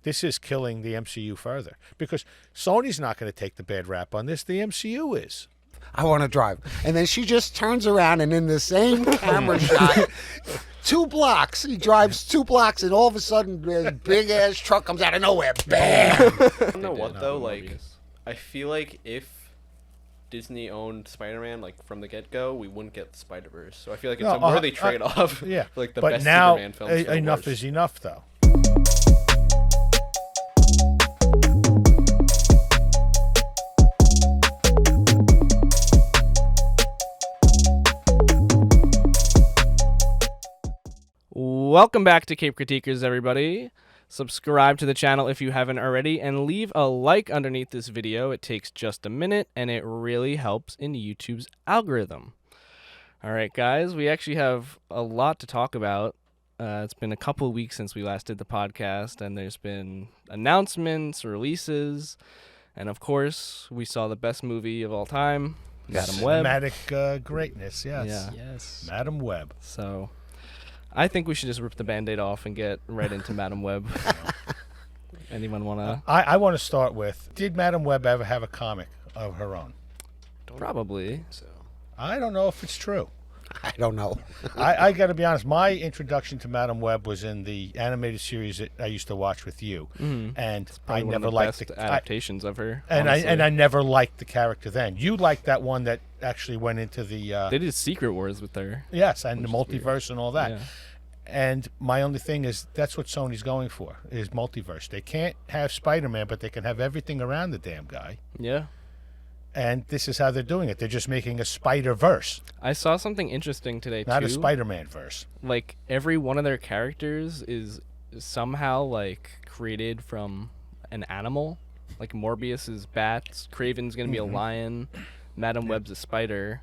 this is killing the MCU further because Sony's not going to take the bad rap on this. The MCU is. I want to drive. And then she just turns around and in the same camera shot, 2 blocks, he drives 2 blocks and all of a sudden a big ass truck comes out of nowhere. Bam! I don't know what though, like, I feel like if Disney owned Spider-Man, like, from the get-go, we wouldn't get the Spider-Verse. So I feel like it's a worthy trade-off. Yeah. For, like, the but best now, Superman films. enough is enough, though. Welcome back to Cape Critiquers, everybody. Subscribe to the channel if you haven't already, and leave a like underneath this video. It takes just a minute, and it really helps in YouTube's algorithm. All right, guys, we actually have a lot to talk about. It's been a couple of weeks since we last did the podcast, and there's been announcements, releases, and of course, we saw the best movie of all time, Madam Web. Cinematic greatness, yes. Yeah. Yes. Madam Web. So I think we should just rip the Band-Aid off and get right into Madam Web. Anyone want to? I want to start with, did Madam Web ever have a comic of her own? Probably. So. I don't know if it's true. I don't know. I got to be honest, my introduction to Madam Web was in the animated series that I used to watch with you. And I Probably one of never the liked best the adaptations of her. and honestly. I never liked the character then. You liked that one that actually went into the They did Secret Wars with her. yes, and the Which is multiverse and all that. Yeah. And my only thing is that's what Sony's going for is multiverse. They can't have Spider-Man, but they can have everything around the damn guy. Yeah. And this is how they're doing it. They're just making a Spider-Verse, I saw something interesting today, not too. a Spider-Man verse. Like, every one of their characters is somehow, like, created from an animal. Like, Morbius is bats, Kraven's gonna be a lion, Madam Web's a spider.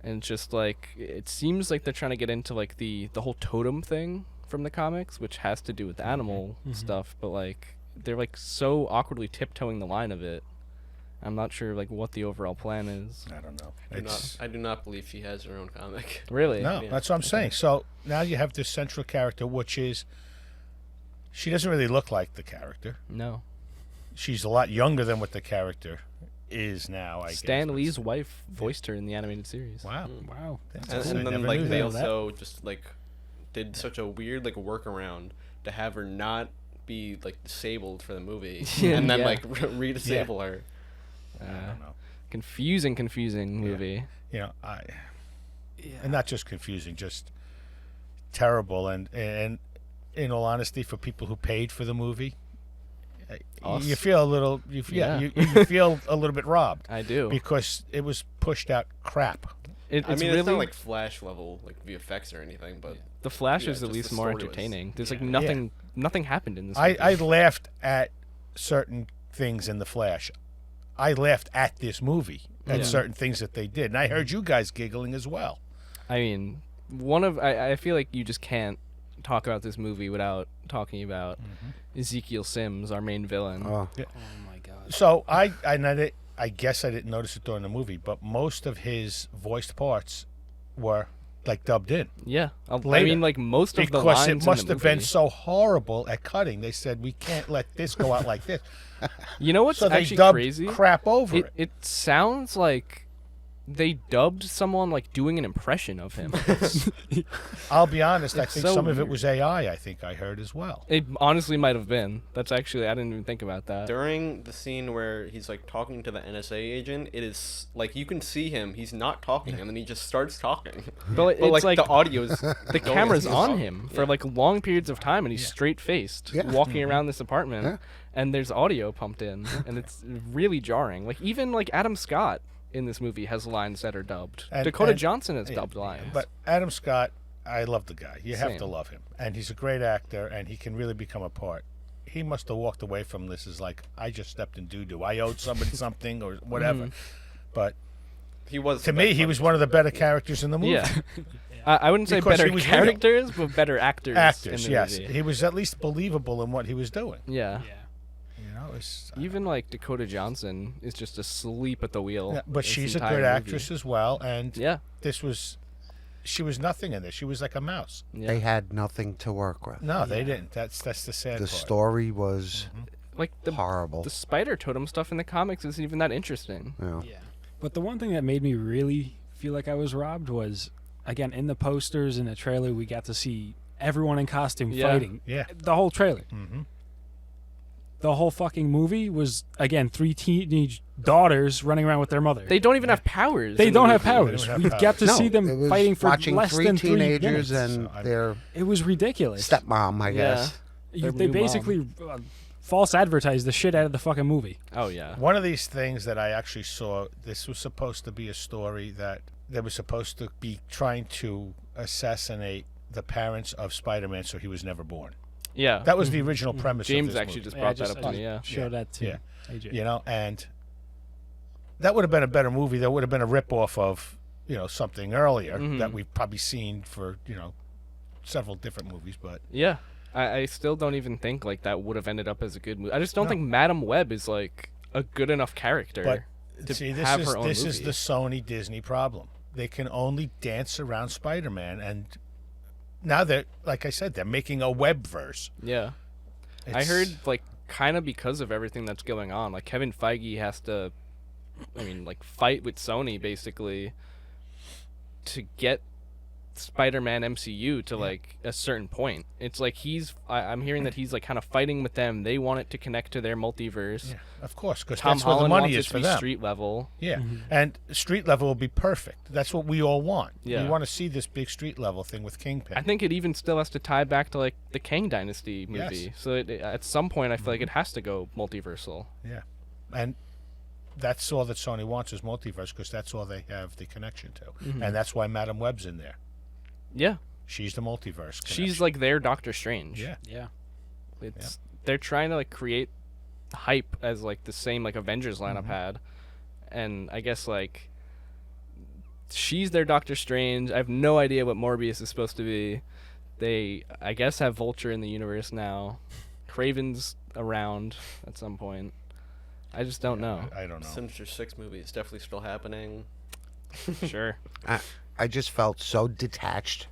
And it's just, like, it seems like they're trying to get into, like, the whole totem thing from the comics, which has to do with animal stuff, but, like, they're, like, so awkwardly tiptoeing the line of it. I'm not sure, like, what the overall plan is. I don't know. I do not believe she has her own comic. Really? No, Yeah. that's what I'm saying. So now you have this central character, which is she doesn't really look like the character. No. She's a lot younger than what the character is now, I guess. Stan Lee's wife voiced her in the animated series. Wow. Wow. That's And, I and then, never like, knew they that. also just, like, did such a weird, like, workaround to have her not be, like, disabled for the movie. Yeah. And then, Yeah. like, re-disable her. I don't know. Confusing movie. You know, and not just confusing, just terrible. And in all honesty, for people who paid for the movie, Us. you feel a little, you feel a little bit robbed I do. because it was pushed out crap. It's I mean, really it's not, like, Flash level, like, VFX or anything, but... the Flash yeah, is at just least the more story was- entertaining. There's like yeah. nothing happened in this. I movie. laughed at certain things in the Flash. I laughed at this movie at Yeah. certain things that they did, and I heard you guys giggling as well. I mean, I feel like you just can't talk about this movie without talking about Ezekiel Sims, our main villain. Oh. Oh my God. So I guess I didn't notice it during the movie, but most of his voiced parts were like dubbed in. Yeah, I Later. mean, like most of the Because lines it must in the have been movie- so horrible at cutting. They said we can't let this go out like this. You know what's So they actually dubbed crazy? crap over it. It sounds like they dubbed someone like doing an impression of him. I'll be honest. I It's think so some of it weird. was AI. I think I heard as well. It honestly might have been. That's actually I didn't even think about that. During the scene where he's, like, talking to the NSA agent, it is, like, you can see him, he's not talking, and then he just starts talking. But it's But, like, like the audio is... the camera's on him for Yeah. like long periods of time, and he's straight faced, Yeah. walking around this apartment, Yeah. and there's audio pumped in, and it's really jarring. Like even like Adam Scott in this movie has lines that are dubbed. And- Dakota and- Johnson has yeah, dubbed lines. But Adam Scott, I love the guy. You have to Same. love him, and he's a great actor, and he can really become a part. He must have walked away from this as like, I just stepped in doo-doo. I owed somebody something or whatever. But He was... to me, he was one of the better characters in the movie. yeah, I wouldn't say Because he better was real. characters, but better actors. Actors, in the yes. movie. He was at least believable in what he was doing. Yeah. Yeah. You know, it's, Even like Dakota Johnson is just asleep at the wheel. yeah, but this she's a entire good movie. actress as well, and Yeah. this was she was nothing in there. She was like a mouse. Yeah. They had nothing to work with. No, they didn't. That's the sad The part. story was Like horrible. the spider totem stuff in the comics isn't even that interesting. Yeah. Yeah. But the one thing that made me really feel like I was robbed was, again, in the posters and the trailer, we got to see everyone in costume Yeah. fighting. Yeah. The whole trailer. Mm-hmm. The whole fucking movie was, again, 3 teenage daughters running around with their mother. They don't even have powers. They in the don't have movie. powers. They don't have We got to No, see it them was fighting for watching less three than 3 teenagers minutes. and So their It was ridiculous. stepmom, I guess. Their They new mom. basically false advertised the shit out of the fucking movie. Oh yeah. One of these things that I actually saw, this was supposed to be a story that they were supposed to be trying to assassinate the parents of Spider-Man so he was never born. Yeah. That was the original premise James of this actually movie. just brought that up to I me. Yeah. Show that to Yeah. AJ. You know, and that would have been a better movie. That would have been a rip-off of, something earlier that we've probably seen for, several different movies, but Yeah. I still don't even think like that would have ended up as a good movie. I just don't No. think Madam Web is like a good enough character. But to see, have this her own is movie. the Sony Disney problem. They can only dance around Spider-Man, and now they're, like I said, they're making a web verse. Yeah. I heard like kind of because of everything that's going on, like Kevin Feige has to, fight with Sony basically to get Spider-Man MCU to like a certain point. It's like I'm hearing that he's like kind of fighting with them. They want it to connect to their multiverse. Yeah, of course, because Tom that's where the Holland money wants it is to for be them. street level. Yeah, and street level will be perfect. That's what we all want. Yeah. We want to see this big street level thing with Kingpin. I think it even still has to tie back to like the Kang Dynasty movie. Yes. So at some point, I feel like it has to go multiversal. Yeah, and that's all that Sony wants is multiverse because that's all they have the connection to, and that's why Madam Web's in there. Yeah, She's the multiverse. she's connection. like their Doctor Strange. Yeah. Yeah. It's they're trying to like create hype as like the same like Avengers lineup had, and I guess like she's their Doctor Strange. I have no idea what Morbius is supposed to be. They I guess have Vulture in the universe now. Craven's around at some point. I just don't know. I don't know. Sinister Six movie is definitely still happening. Sure. I just felt so detached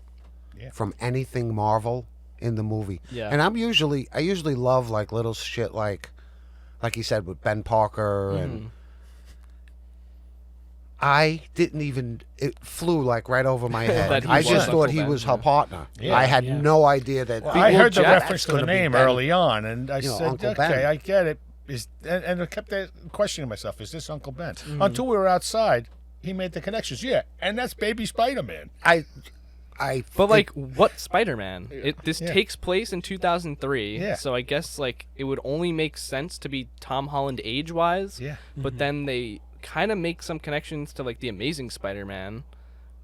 Yeah. from anything Marvel in the movie. Yeah. And I usually love like little shit like you said with Ben Parker and I didn't even it flew like right over my head. That he I was just thought Uncle he Ben, was yeah. her partner. Yeah. I had Yeah. no idea that Well, I heard the Jack- reference to that's the gonna be name Ben. early on, and I said, Uncle "Okay, Ben. I get it." And I kept questioning myself: "Is this Uncle Ben?" Until we were outside, he made the connections. Yeah, and that's Baby Spider-Man. But like, what Spider-Man? This Yeah. takes place in 2003, Yeah. so I guess like it would only make sense to be Tom Holland age-wise. Yeah. But then they kind of make some connections to like the Amazing Spider-Man,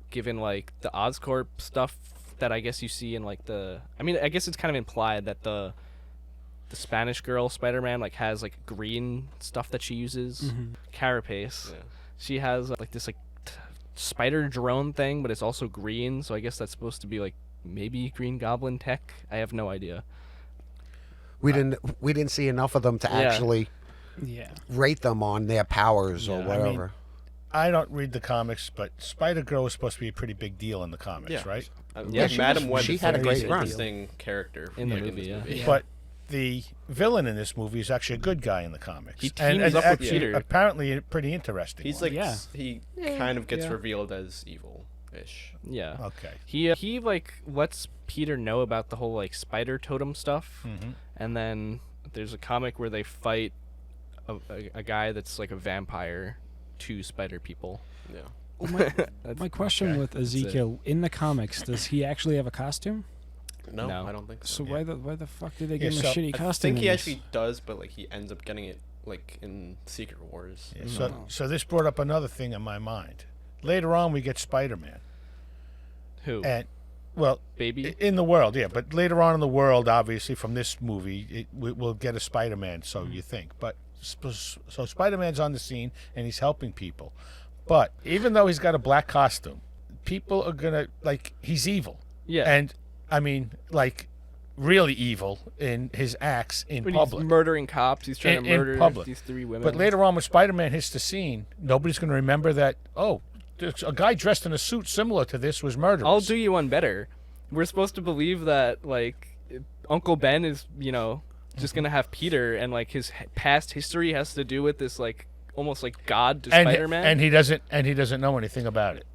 given like the Oscorp stuff that I guess you see in like the. I mean, I guess it's kind of implied that the Spanish girl Spider-Man like has like green stuff that she uses, carapace. Yeah. She has like this like spider drone thing, but it's also green, so I guess that's supposed to be like maybe Green Goblin tech. I have no idea. we didn't see enough of them to Yeah. actually Yeah. rate them on their powers or Yeah, I whatever. mean, I don't read the comics, but Spider-Girl was supposed to be a pretty big deal in the comics, Yeah. right? Yeah, she Madam was- Web she is had a the great most run. interesting character In the like, movie, yeah. Yeah. But the villain in this movie is actually a good guy in the comics. He and teams up with actually, Peter. apparently a pretty interesting. He's one. like Yeah. he kind of gets yeah. revealed as evil-ish. Yeah. Okay. He like lets Peter know about the whole like spider totem stuff, and then there's a comic where they fight a guy that's like a vampire to spider people. Yeah. That's- My question Okay. with Ezekiel in the comics, does he actually have a costume? No, No. I don't think so. So why the fuck did they Yeah, give him so a shitty I costume? think he in this? actually does, but like he ends up getting it like in Secret Wars. Yeah, so this brought up another thing in my mind. Later on, we get Spider-Man, Who? and well, Baby? in the world, yeah. But later on in the world, obviously, from this movie, we'll get a Spider-Man. So you think, but so Spider-Man's on the scene and he's helping people. But even though he's got a black costume, people are gonna like he's evil. Yeah. And I mean, like really evil in his acts in When public. he's murdering cops, he's trying to In murder public. these 3 women. But later on, when Spider-Man hits the scene, nobody's going to remember that. Oh, a guy dressed in a suit similar to this was murderous. I'll do you one better. We're supposed to believe that like Uncle Ben is, just gonna have Peter, and like his past history has to do with this like almost like God to Spider-Man. And he doesn't know anything about it.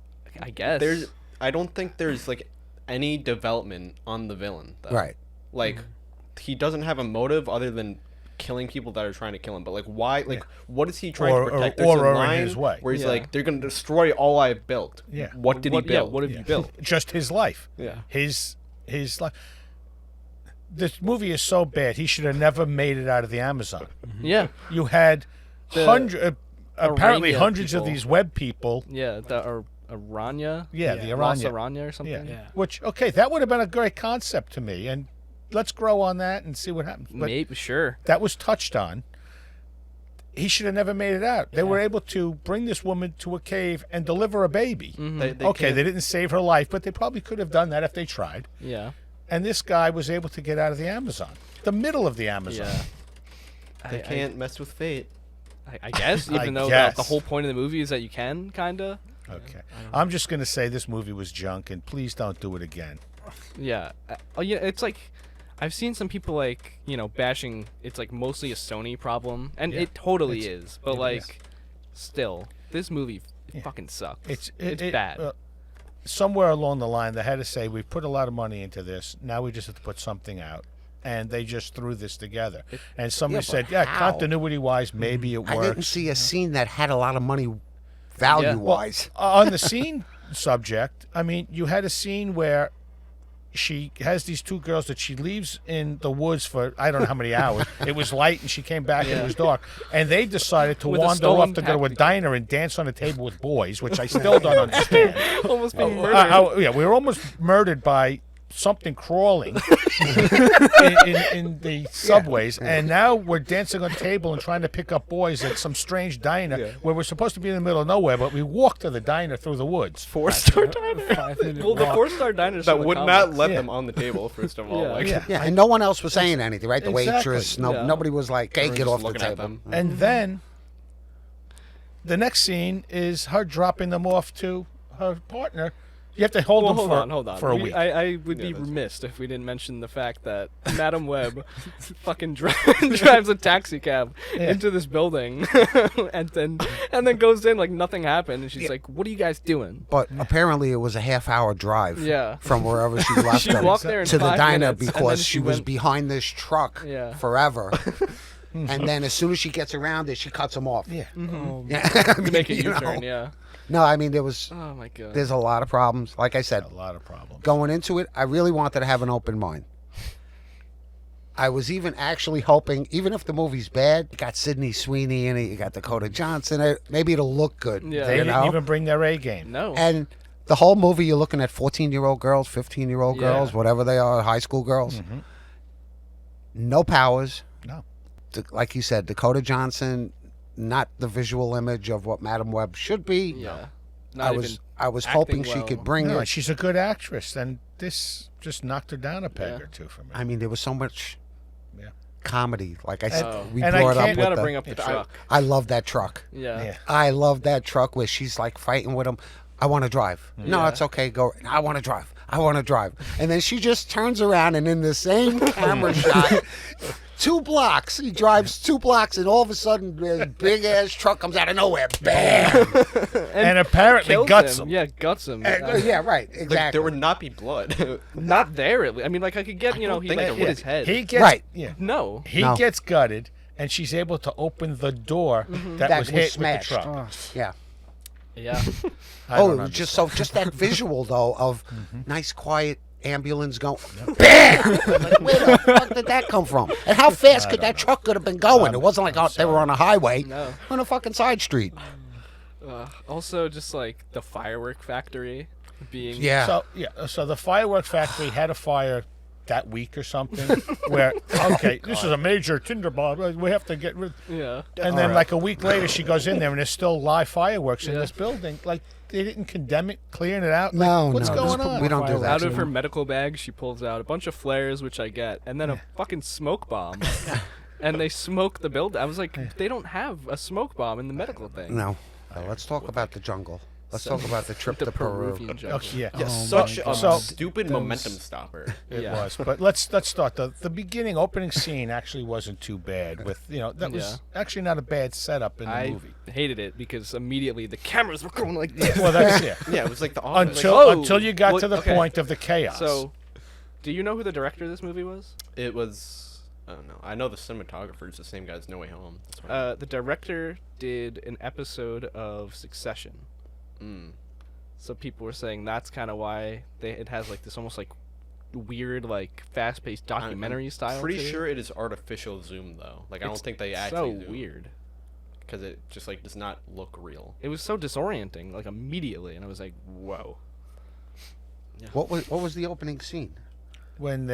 I guess I don't think there's like any development on the villain, though. Right. Like he doesn't have a motive other than killing people that are trying to kill him. But like why? Like what is he trying to protect? There's a or in line his way. where he's like, they're gonna destroy all I've built. Yeah. What did he build? What have you built? Just his life. Yeah. His life. This movie is so bad. He should have never made it out of the Amazon. Yeah. You had apparently Aranya hundreds of people. these web people. Yeah, the Aranya. Yeah, the Lost Aranya. Aranya or something. Yeah. Which, okay, that would have been a great concept to me, and let's grow on that and see what happens. But Maybe, sure. that was touched on. He should have never made it out. They were able to bring this woman to a cave and deliver a baby. They They didn't save her life, but they probably could have done that if they tried. Yeah. And this guy was able to get out of the Amazon, the middle of the Amazon. Yeah. They can't mess with fate. I guess, I even though guess. the whole point of the movie is that you can, kinda. Okay. I'm just going to say this movie was junk, and please don't do it again. Yeah. Yeah, it's like I've seen some people like, bashing it's like mostly a Sony problem, and it totally is. But like still, this movie fucking sucks. It's bad. Somewhere along the line they had to say we put a lot of money into this. Now we just have to put something out. And they just threw this together. And somebody said, how? continuity-wise, maybe it works. I didn't see a scene that had a lot of money value-wise. On the scene subject, I mean, you had a scene where she has these two girls that she leaves in the woods for I don't know how many hours. It was light and she came back and it was dark. And they decided to With a wander off stolen to go to a taxi. dine and dance on a table with boys, which I still don't understand. Almost being murdered. Yeah, we were almost murdered by something crawling in the subways, and now we're dancing on a table and trying to pick up boys at some strange diner where we're supposed to be in the middle of nowhere, but we walk to the diner through the woods. 4-star diner. 5-minute Well, the walk. 4-star diners That from the would not comics. let Yeah. them on the table. First of all, like Yeah, and no one else was saying anything, right? The Exactly. waitress, Yeah. nobody was like, "Hey, everyone's get just off the looking at table." them. And then the next scene is her dropping them off to her partner. You have to hold Well, them hold on. for a week. I would be that's remiss if we didn't mention the fact that Madam Web fucking drives a taxi cab into this building and then goes in like nothing happened, and she's like, "What are you guys doing?" But apparently, it was a half-hour drive Yeah. from wherever she left She them walked there in to the 5 diner minutes, and then because she she was went- behind this truck Yeah. forever. And then as soon as she gets around it, she cuts him off. Yeah. Yeah. I mean, Make a you know. U-turn, yeah. No, I mean, there's Oh my god. a lot of problems. Like I said, A lot of problems. going into it, I really wanted to have an open mind. I was even actually hoping, even if the movie's bad, you got Sydney Sweeney in it, you got Dakota Johnson in it, maybe it'll look good. Yeah. They you didn't know? even bring their A game. No. And the whole movie, you're looking at 14-year-old girls, 15-year-old Yeah. girls, whatever they are, high school girls. No powers. No. Like you said, Dakota Johnson, not the visual image of what Madam Web should be. Yeah. I Not was even I was acting hoping she well. could bring No, it. she's a good actress, and this just knocked her down a peg Yeah. or two for me. I mean, there was so much Yeah. comedy. Like I said, Oh. we And I brought can't- up You gotta with bring up the truck. I love that truck. Yeah. Yeah. I love that truck where she's like fighting with him. I want to drive. No, Yeah. it's okay. Go. I want to drive. I want to drive. And then she just turns around and in the same camera shot, 2 blocks. He drives 2 blocks and all of a sudden, this big ass truck comes out of nowhere. Bam! And apparently Kills guts him. him. Yeah, guts him. Yeah, right. Exactly. Like, there would not be blood. Not there. I mean, like I could get, he don't think like there hit would. his head. He gets Right. Yeah. No. He No. gets gutted, and she's able to open the door that, That was was hit smashed. with the truck. Yeah. Yeah. I don't Oh, just understand. just that visual though of nice, quiet ambulance going. Bam! Like, where the fuck did that come from? And how fast could that truck could have been going? It wasn't like they were on a highway. No. On a fucking side street. Also, just like the firework factory being. Yeah. So the firework factory had a fire that week or something where this is a major tinderbox. We have to get rid. Yeah. And then like a week later, she goes in there and there's still live fireworks in this building. Like they didn't condemn it, clearing it out. Like, No, what's no, going just- on? we don't do that. Out of her medical bag, she pulls out a bunch of flares, which I get, and then a fucking smoke bomb. And they smoke the building. I was like, they don't have a smoke bomb in the medical thing. No. Let's talk about the jungle. Let's talk about the trip the to Peru. Peruvian jungle. Okay, yeah. Yeah, Oh such my a God. So- stupid Those- momentum stopper. It Yeah. was, but let's start. The beginning opening scene actually wasn't too bad. With that was actually not a bad setup in the I movie. hated it because immediately the cameras were going like this. Well, that's yeah. Yeah, it was like the office. Until you got Well, to the okay. point of the chaos. So, do you know who the director of this movie was? It was. I don't know. I know the cinematographer is the same guy as No Way Home. That's why. The director did an episode of Succession. So people were saying that's kind of why it has like this almost like weird, like fast-paced documentary style. Pretty to it. sure it is artificial zoom though. Like I don't It's think they so actually zoom, weird. because it just like does not look real. It was so disorienting, like immediately, and I was like, "Whoa!" What was the opening scene? when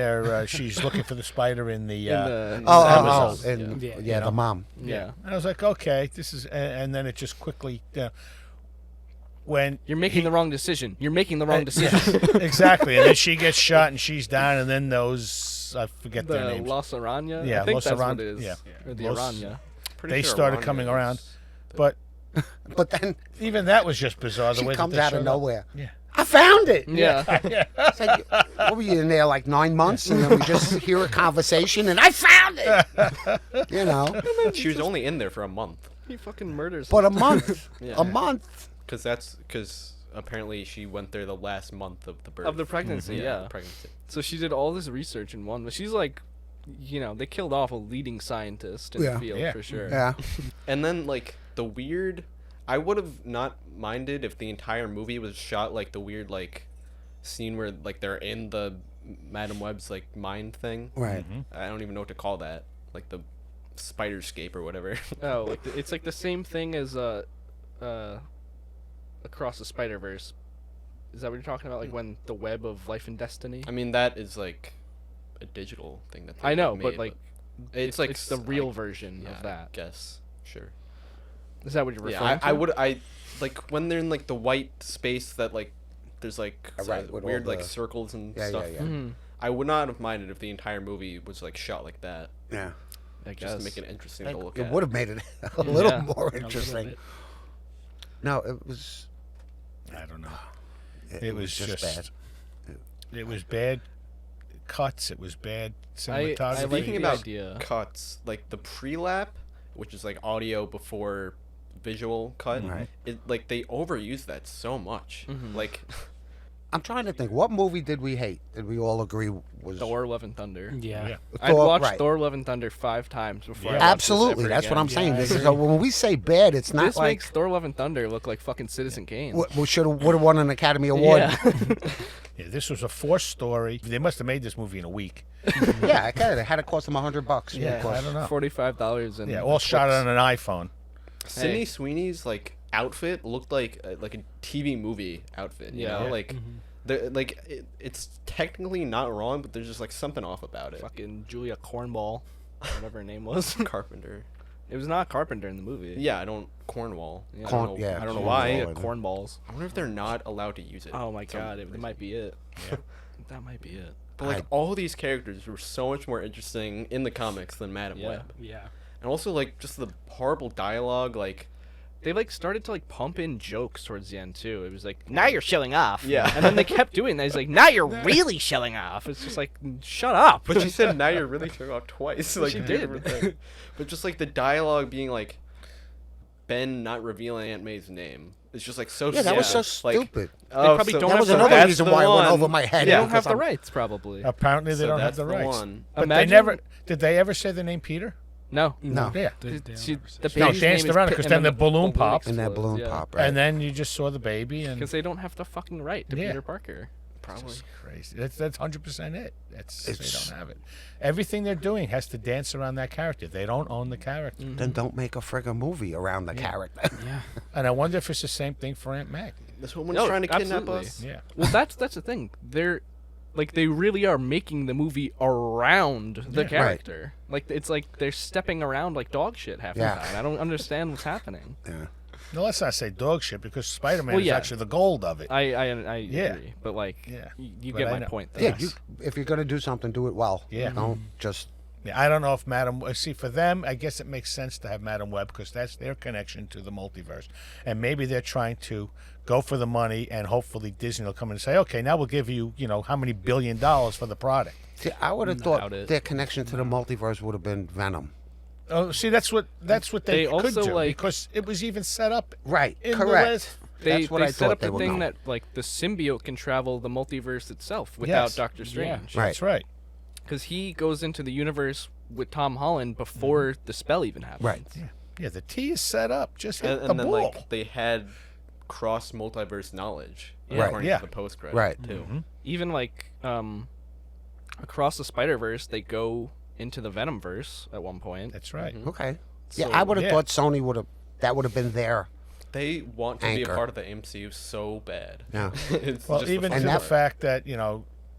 she's looking for the spider in the, Oh, Amazon. and Yeah. the mom. Yeah. and I was like, okay, this is, and then it just quickly when You're making the wrong decision. You're making the wrong decision. exactly, and then she gets shot and she's down, and then those I forget their The names. Los Aranya. Yeah, I think Los that's what Aranya, it is. yeah. Or the Los- Aranya. Pretty They sure started Ron coming knows. around, but But then even that was just bizarre. The she way comes that they out of showed up. nowhere. Yeah. I found it. Yeah. It's like, what were you in there like 9 months, and then we just hear a conversation, and I found it. You know, She was only in there for a month. He fucking murders. but a month, Yeah. a month. Because apparently she went there the last month of the birth. of the pregnancy. Yeah. pregnancy. So she did all this research in one. But she's like, they killed off a leading scientist in Yeah. the field Yeah. for sure. Yeah, And then like the weird, I would have not minded if the entire movie was shot like the weird like scene where like they're in the Madam Web's like mind thing. right. I don't even know what to call that. Like the spiderscape or whatever. Oh, like it's like the same thing as Across the Spider-Verse. Is that what you're talking about? Like when the web of life and destiny? I mean that is like a digital thing that they I know, made, but like it's like it's the real version yeah, of that. I guess sure. Is that what you're referring Yeah, to? I would like when they're in like the white space that like there's like Right, with all weird like the- circles and Yeah, stuff. yeah, yeah. Mhm. I would not have minded if the entire movie was like shot like that, Yeah, I just guess. to make it interesting to look it at. would have made it a little Yeah. more A little interesting. bit. No, it was. I don't know. It was just bad. It was bad cuts. It was bad I cinematography. like Speaking the about idea. cuts, like the pre-lap, which is like audio before visual cut, Right. it like they overuse that so much. Mhm. Like I'm trying to think. What movie did we hate? Did we all agree was Thor: Love and Thunder. Yeah. Yeah. I'd watched right. Thor: Love and Thunder 5 times before. Yeah. I watched this Absolutely, ever that's what again. I'm saying. Yeah, I This is agree. when we say bad, it's not This like makes Thor: Love and Thunder look like fucking Citizen Kane. we should would have won an Academy Award. Yeah. Yeah, this was a forced story. They must have made this movie in a week. Yeah, I kind of had to cost them $100. Yeah, because- I don't know. $45 and Yeah, all shot on an iPhone. Sydney Sweeney's like outfit looked like a TV movie outfit. You Yeah. know, like. It's technically not wrong, but there's just like something off about it. fucking Julia Cornball, whatever her name was. Carpenter. It was not Carpenter in the movie. Yeah, I don't Cornwall. Yeah. I Corn- don't know, yeah, I don't know Cornwall. why. Yeah, cornballs. I wonder if they're not allowed to use it. Oh my Some god, it reason. might be it. That might be it. But like all these characters were so much more interesting in the comics than Madam Yeah. Web, Yeah. and also like just the horrible dialogue. Like They like started to like pump in jokes towards the end too. It was like, now you're showing off. Yeah. And then they kept doing that. He's like, now you're really showing off. It's just like, shut up. but she said, "Now you're really showing off twice." Like She two did. different things. But just like the dialogue being like Ben not revealing Aunt May's name. It's just like so. Yeah, that was so like, stupid. oh, probably so don't That have was the another rights. reason the why it went one. over my head. They don't because have the I'm- rights, probably. Apparently, they So don't have that's the the rights. one. But Imagine- they never did. They ever say the name Peter? No. No. Yeah. They don't She- ever say the so. No, baby's danced name is around it Pi- 'cause and then the balloon popped. And that explodes, balloon yeah. pop, right? And then you just saw the baby, and Because they don't have the fucking right to Yeah. Peter Parker. Probably. It's crazy. That's 100% it. They It's- don't have it. Everything they're doing has to dance around that character. They don't own the character. Then don't make a friggin' movie around the character. Yeah. And I wonder if it's the same thing for Aunt May. This woman's No, trying to kidnap absolutely. us. Yeah. Well, that's the thing. They're like they really are making the movie around the Yeah. character. Like it's like they're stepping around like dog shit half Yeah. the time. I don't understand what's happening. Yeah. No, let's not say dog shit because Spider-Man Well, is yeah. actually the gold of it. I Yeah. agree, but like Yeah. you But get I my know. point. Yeah, There. if you're gonna do something, do it well. Yeah. Don't just Yeah, I don't know if see, for them, I guess it makes sense to have Madam Web because that's their connection to the multiverse. And maybe they're trying to go for the money, and hopefully Disney will come in and say, okay, now we'll give you, how many $1 billion for the product. See, I would have Doubt thought it. their connection to the multiverse would have been Venom. Oh, see, that's what They they could also, do like- because it was even set up. Right, in correct. They, That's what they I set thought up they the would thing know. that like the symbiote can travel the multiverse itself without Yes. Doctor Strange. Right. That's right. Because he goes into the universe with Tom Holland before the spell even happens. Right. Yeah, the T is set up. Just hit And the then ball. like they had cross multiverse knowledge, Right. according Yeah. to the post credit Right. too. Even like across the Spider-Verse, they go into the Venomverse at one point. That's right. Okay. So, Yeah, I would have yeah. thought Sony would have. That would have been there. They want to be Anchor. a part of the MCU so bad. Yeah. It's Well, just even the to And the that- fact that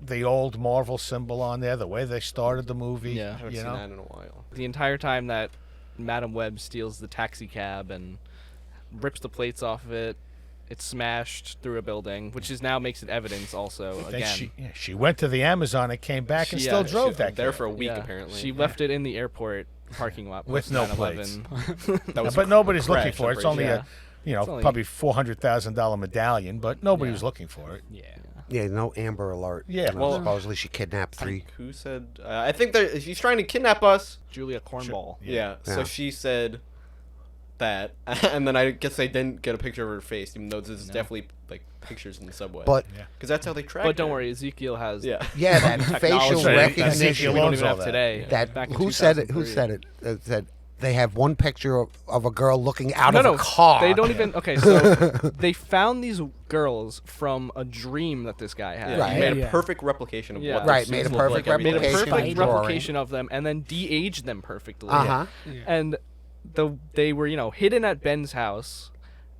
the old Marvel symbol on there, the way they started the movie. Yeah. I haven't you seen know. that in a while. The entire time that Madam Web steals the taxi cab and rips the plates off of it, it's smashed through a building, which is now makes it evidence also Then again. she went to the Amazon and came back and She, still she drove was that there cab. for a week Yeah. apparently. She left it in the airport parking lot With post no 9/11. That was but nobody's looking crash for it. It's operation. only Yeah. It's only- probably $400,000 medallion, but nobody Yeah. was looking for it. Yeah. Yeah, no Amber Alert. Yeah. Well, Well- supposedly she kidnapped three. Who said? I think that she's trying to kidnap us. Julia Cornball. Yeah. Yeah. So she said that, and then I guess they didn't get a picture of her face, even though this is definitely like pictures in the subway. But because that's how they track. But don't her. worry, Ezekiel has Yeah. yeah, that facial technology Right. recognition. Ezekiel we don't owns even all have that. today. That Back in who said it? Who 2003. said it? Said they have one picture of a girl looking out No, of no, a car. they don't even. Okay, so they found these girls from a dream that this guy had. Yeah, Right. He made a Yeah. perfect replication of Yeah. what Right, their made a suits look perfect like, Made a everything. replication. perfect Drawing. replication of them, and then de-aged them perfectly. Uh huh. And they were hidden at Ben's house,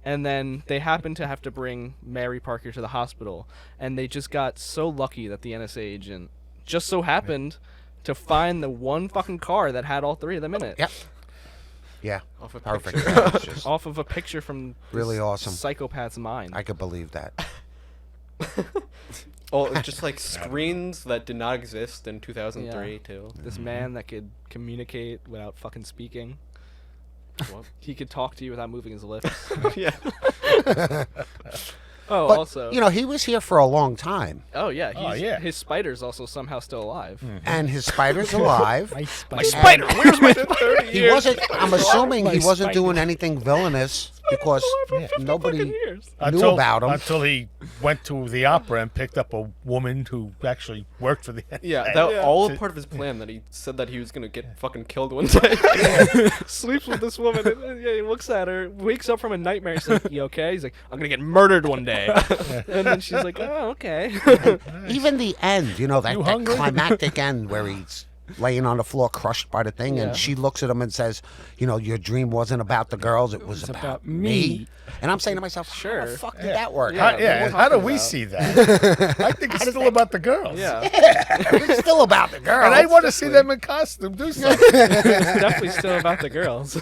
and then they happened to have to bring Mary Parker to the hospital, and they just got so lucky that the NSA agent just so happened to find the one fucking car that had all three of them in it. Yep. Yeah. Off a Perfect. picture. That's just Off of a picture from Really this awesome. psychopath's mind. I could believe that. Oh, it's just like screens that did not exist in 2003 Yeah. too. This man that could communicate without fucking speaking. What? He could talk to you without moving his lips. Yeah. Oh, But also. he was here for a long time, Oh yeah. Oh, He's, yeah. His spider's also somehow still alive. and his spider's alive. My spider. Spider. Where's my spider? He wasn't. I'm assuming he My wasn't spider. doing anything villainous because nobody Years. knew about him. until he went to the opera and picked up a woman who actually worked for the Yeah, NSA. that all To- part of his plan that he said that he was gonna get fucking killed one day. Sleeps with this woman. And, he looks at her, wakes up from a nightmare. He's like, "You okay?" He's like, "I'm gonna get murdered one day." And then she's like, "Oh, okay." Even the end, that, You that hungry? climactic end where he's laying on the floor crushed by the thing, Yeah. and she looks at him and says, your dream wasn't about the girls, it was about me. And I'm saying to myself, how Sure. the fuck did that work? Yeah. Yeah, what how do talking we about? see that? I think it's still about the girls. Yeah, It's still about the girls. And I want to see them in costume do something. it's definitely still about the girls.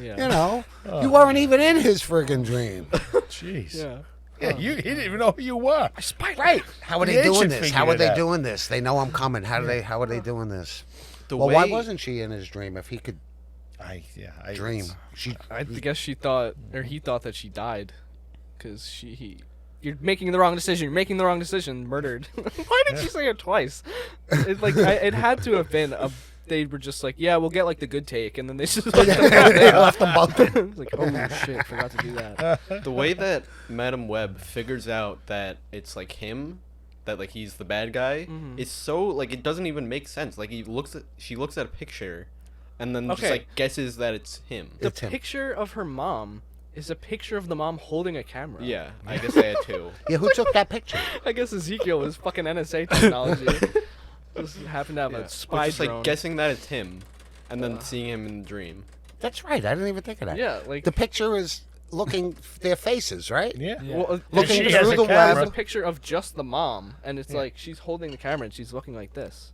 Yeah. You weren't even in his friggin' dream. Jeez. Yeah. Yeah, he didn't even know who you were. Right. How are The they doing agent this? figured How are it they out. doing this? They know I'm coming. How are they doing this? The Well, way why wasn't she in his dream if he could I dream? She I guess she thought, or he thought that she died, because you're making the wrong decision. You're making the wrong decision. Murdered. Why did she say it twice? It had to have been a. They were just like, yeah, we'll get like the good take, and then they just left them they left them both. It's like, oh shit, forgot to do that. the way that Madam Web figures out that it's like him, that like he's the bad guy, is so like it doesn't even make sense. Like she looks at a picture, and then just Okay. like guesses that it's him. The It's him. picture of her mom is a picture of the mom holding a camera. Yeah, I guess I had two. Yeah, who took that picture? I guess Ezekiel was fucking NSA technology. Just happened to have Yeah. a But spy just drone. like guessing that it's him, and then seeing him in the dream. That's right. I didn't even think of that. Yeah, like The picture is looking their faces, right? Yeah. Yeah. well, Looking she has through a the camera. there's web. a picture of just the mom, and it's like she's holding the camera and she's looking like this.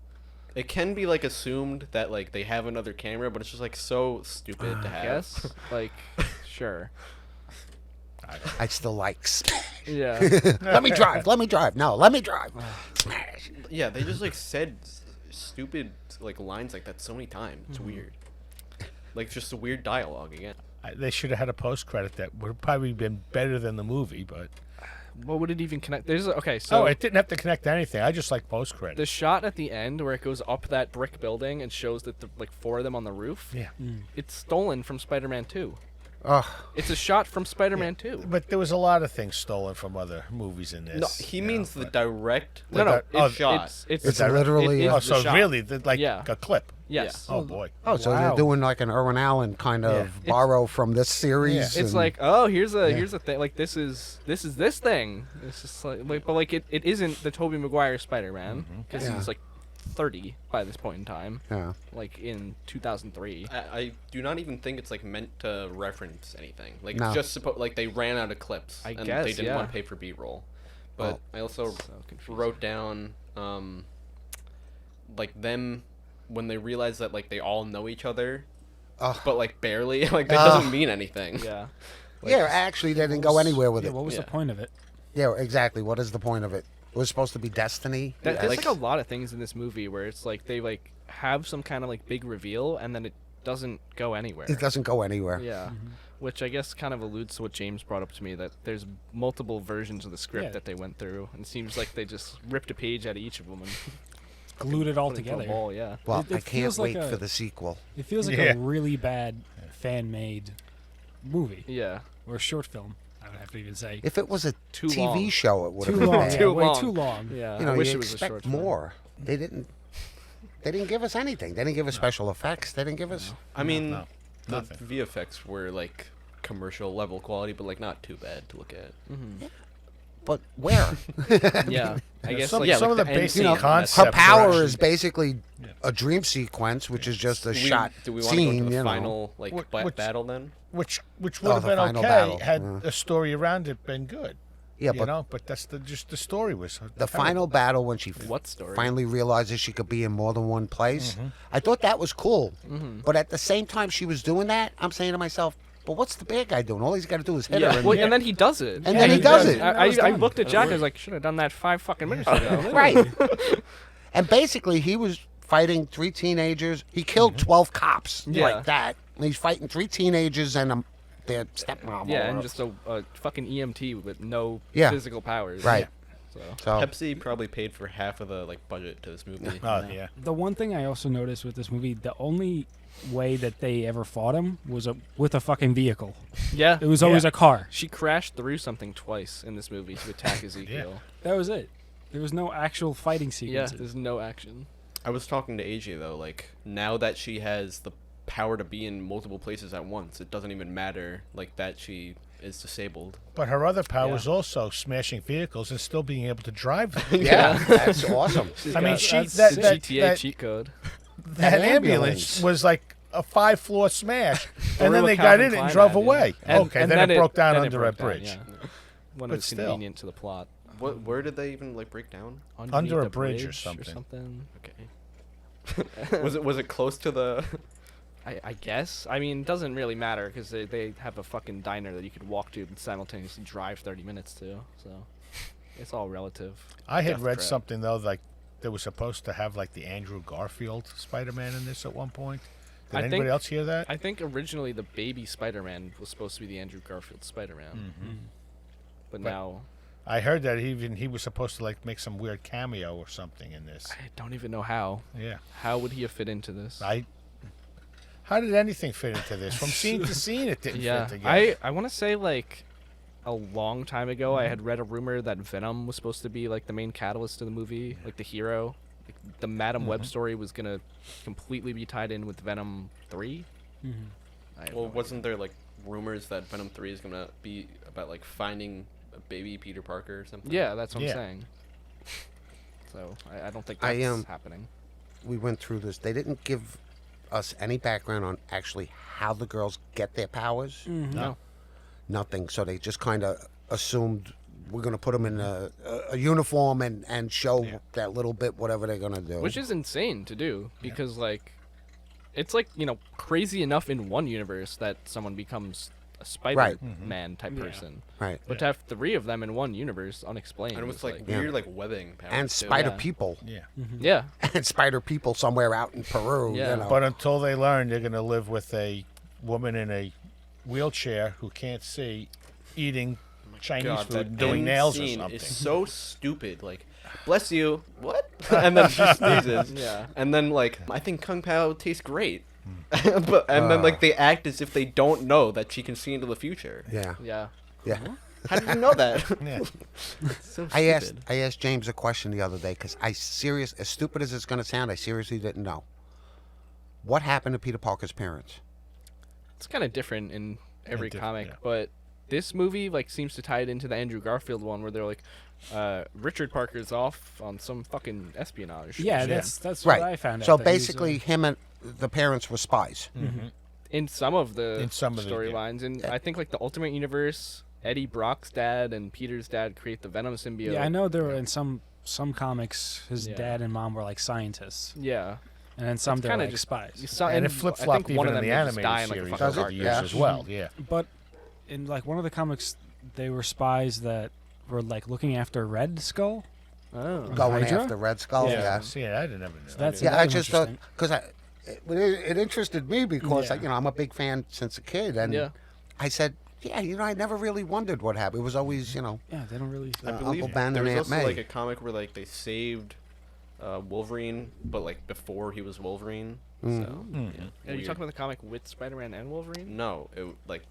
It can be like assumed that like they have another camera, but it's just like so stupid to I have. guess, like, sure, I still like smash. yeah. Let me drive. Let me drive. No, let me drive. Smash. Yeah, they just like said stupid like lines like that so many times. It's weird. Like just a weird dialogue again. They should have had a post credit that would have probably been better than the movie, but What would it even connect? Okay, so it didn't have to connect to anything. I just like post credit. the shot at the end where it goes up that brick building and shows that the, like 4 of them on the roof. Yeah. It's stolen from Spider-Man 2. Ugh. It's a shot from Spider-Man 2. But there was a lot of things stolen from other movies in this. No, he you know, means the but- direct. No, like, no, shot. It's literally- it is Oh, the so shot. really, like Yeah. a clip. Yes. Oh boy. Oh, so Wow. they're doing like an Irwin Allen kind of Yeah. borrow from this series. Yeah. It's and- like, oh, here's a thing. Like this is this thing. It's just like but like it isn't the Tobey Maguire Spider-Man because Yeah. he's like 30 by this point in time. yeah. Like in 2003. I do not even think it's like meant to reference anything. Like No. it's just like they ran out of clips I and guess, they didn't yeah. want to pay for B-roll. But Well, I also so confusing. wrote down like them when they realize that like they all know each other, Ugh. but like barely. Like that Ugh. doesn't mean anything. Yeah. Yeah, actually, they didn't go anywhere with Yeah, it. what was Yeah. the point of it? Yeah, exactly. What is the point of it? It was supposed to be destiny. There's like like- a lot of things in this movie where it's like they like have some kind of like big reveal and then it doesn't go anywhere. It doesn't go anywhere. Yeah. Which I guess kind of alludes to what James brought up to me, that there's multiple versions of the script Yeah. that they went through, and it seems like they just ripped a page out of each of them and Glued it all put it into a together. ball, yeah. Well, It I can't feels like wait a- for the sequel. It feels like Yeah. a really bad fan-made movie Yeah. or short film. I would have to even say. If it was a Too TV long. show, it would Too have been long. bad. Yeah, Too way long. too long. Yeah. You know, I wish you it was a expect short film. more. They didn't give us anything. They didn't give us special effects. They didn't give us. I mean, no, the nothing. VFX were like commercial level quality, but like not too bad to look at. But where? Yeah. I guess some, like, yeah, some like of the the end basic scene, her concepts. Her are power actually- is basically a dream sequence, which is just a shot Do we want to go scene. to the you know. final like Which- battle then? which would Oh, have the been final okay battle, had yeah. a story around it been good. Yeah, you but know, but that's just the story was the final battle when she what story? finally realizes she could be in more than one place. Mm-hmm. I thought that was cool. But at the same time she was doing that, I'm saying to myself, but what's the bad guy doing? All he's got to do is hit Yeah. her. Well, and then he does it. And then he does it. That was I done. looked at Jack. I was like, should have done that 5 fucking minutes ago. Right. And basically, he was fighting 3 teenagers. He killed 12 cops Yeah. like that. And he's fighting 3 teenagers and their stepmom. Yeah, or- and just a fucking EMT with no Yeah. physical powers. Right. So. So, Pepsi probably paid for half of the like budget to this movie. Oh yeah. The one thing I also noticed with this movie, the only way that they ever fought him was with a fucking vehicle. Yeah. It was always Yeah. a car. She crashed through something twice in this movie to attack Ezekiel. That was it. There was no actual fighting Yeah, sequences. there's no action. I was talking to AJ though, like now that she has the power to be in multiple places at once, it doesn't even matter like that she is disabled. But her other power Yeah. was also smashing vehicles and still being able to drive them. yeah, that's awesome. I mean, got- she that's that sick. that, GTA that, cheat code. that ambulance ambulance was like a 5-floor smash, and then Real they got Calvin in it and Klein drove ad, yeah. away. And- Okay, and then it broke down then it under broke a down, bridge. yeah. When But it was still. convenient to the plot. Where did they even like break down? Underneath Under a the bridge or something. Okay. was it close to the? I guess. I mean, it doesn't really matter because they have a fucking diner that you could walk to and simultaneously drive 30 minutes to. So it's all relative. I had Death read trap. something though, like they were supposed to have like the Andrew Garfield Spider-Man in this at one point. Did I anybody think- else hear that? I think originally the baby Spider-Man was supposed to be the Andrew Garfield Spider-Man. But now I heard that he was supposed to like make some weird cameo or something in this. I don't even know how. Yeah. How would he have fit into this? How did anything fit into this? From scene to scene, it didn't Yeah, fit together. I want to say like a long time ago, I had read a rumor that Venom was supposed to be like the main catalyst of the movie, like the hero. Like, the Madam Web story was gonna completely be tied in with Venom 3. I have Well, no wasn't there like rumors that Venom 3 is gonna be about like finding a baby Peter Parker or something? idea. Yeah, that's what Yeah. I'm saying. So I don't think I, that's happening. We went through this. They didn't give us any background on actually how the girls get their powers. No. Nothing. So they just kind of assumed we're going to put them in a uniform and show that little bit whatever they're going to do. Which is insane to do because like it's like, you know, crazy enough in one universe that someone becomes a Spider-Man type Yeah. person. Right. But to have 3 of them in one universe, unexplained, And was with like like, weird like webbing powers And too. spider Yeah. people. Yeah. yeah, And spider people somewhere out in Peru. Yeah. You know. But until they learn, they're going to live with a woman in a wheelchair who can't see, eating Chinese God, food, that and doing end nails or scene something. is so stupid. Like, bless you. What? And then she sneezes. Yeah. And then like, I think Kung Pao tastes great. Then like they act as if they don't know that she can see into the future. yeah. yeah. Yeah. How did you know that? Yeah. It's so I stupid. asked James a question the other day because as stupid as it's going to sound, I seriously didn't know. What happened to Peter Parker's parents? It's kind of different in every different, comic, yeah. but this movie like seems to tie it into the Andrew Garfield one where they're like, Richard Parker's off on some fucking espionage. Yeah, shit. that's Right. what I found out. So that he was, basically, him and the parents were spies. in some of the In some of the- yeah. storylines, and I think like the Ultimate Universe, Eddie Brock's dad and Peter's dad create the Venom symbiote. yeah, I know there were in some comics, his Yeah. dad and mom were like scientists, Yeah, and then some It's they're kinda like just- spies. you saw, And it I flip think flopped one even of in them the would just animated die in, like, a series fucking Does it? over the car years Yeah. as well. Yeah. But in like one of the comics, they were spies that were like looking after Red Skull. Oh. Going Hydra? after Red Skull, yeah. See, I didn't ever know. So that's Yeah, I that was just thought interesting. because it interested me because Yeah. I'm a big fan since a kid, and Yeah. I said, yeah, I never really wondered what happened. It was always, Yeah, they don't really. I Uncle believe Ben there and was Aunt also May. like a comic where like they saved Wolverine, but like before he was Wolverine. So yeah, Are you weird. talking about the comic with Spider-Man and Wolverine? No, like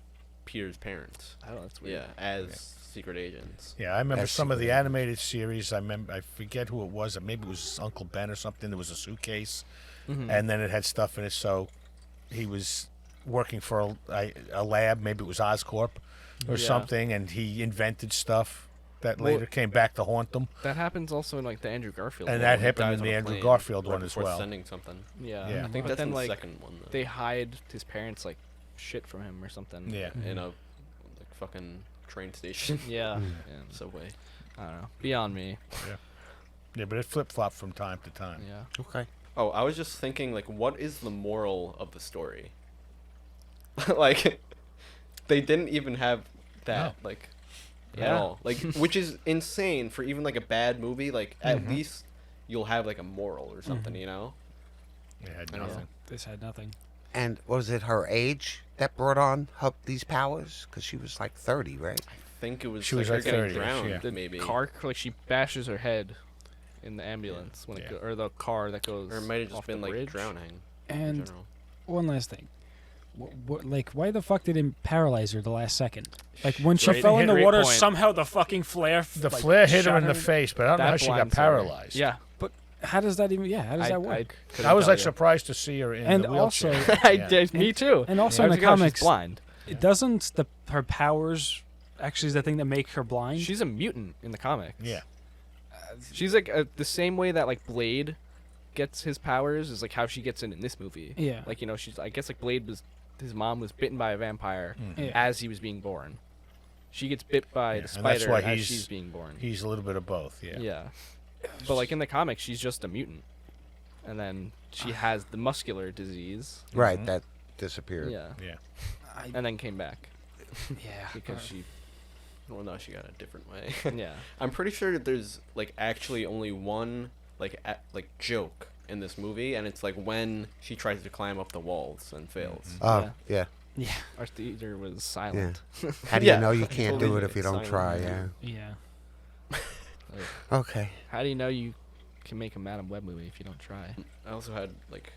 Peter's parents. Oh, that's weird. Yeah, as secret agents. Yeah, I remember That's some of the super. animated series. I forget who it was. Maybe it was Uncle Ben or something. There was a suitcase, and then it had stuff in it. So he was working for a lab. Maybe it was Oscorp or Yeah. something, and he invented stuff that Well- later came back to haunt them. That happens also in like the Andrew Garfield. And one, that where he happened dies in on the a Andrew plane. Garfield Right one as before well. sending something. Yeah, Yeah. I think but that's then in the like second one. Though. they hide his parents like shit from him or something. Yeah. in a like fucking train station. Yeah. Mm. yeah. Subway. I don't know. Beyond me. Yeah, but it flip flopped from time to time. Yeah. okay. Oh, I was just thinking, like, what is the moral of the story? Like, they didn't even have that, like, at Yeah. all. Like, which is insane for even, like, a bad movie. Like, at least you'll have, like, a moral or something, you know? It had I don't nothing. know. This had nothing. And was it her age that brought on these powers? Because she was like 30, right? I think it was, She like, was her like getting 30 -ish, drowned, yeah. The maybe. car, like she bashes her head in the ambulance when Yeah. or the car that goes. Or it might have just off been, the like, bridge. drowning. in And general. one last thing. Like, why the fuck did it paralyze her the last second? Like, when she Great- fell in the great water, point. somehow the fucking flare. The like, flare hit her shot in the face, but I don't know That how she got blinds her. paralyzed. Yeah. But how does that even? Yeah, how does that work? couldn't I was tell like you. surprised to see her in And the also- wheelchair. I Yeah. did. Me too. And also I in was the like, oh, she's comics, blind. it doesn't her powers actually is the thing that make her blind? She's a mutant in the comics. Yeah. She's like the same way that like Blade gets his powers is like how she gets in this movie. Yeah. Like she's I guess like Blade was his mom was bitten by a vampire Yeah. as he was being born. She gets bit by Yeah, the and that's spider why as he's- she's being born. He's a little bit of both. Yeah. Yeah. But like in the comics, she's just a mutant, and then she has the muscular disease. Right, that disappeared. Yeah. Yeah. And then came back Yeah. because she. Well, no, she got a different way. Yeah. I'm pretty sure that there's like actually only one like joke in this movie, and it's like when she tries to climb up the walls and fails. Oh, yeah. Yeah. Our theater was silent. How do Yeah. you know you can't do Totally it if you don't silent. try? Yeah. Yeah. Okay. How do you know you can make a Madam Web movie if you don't try? I also had like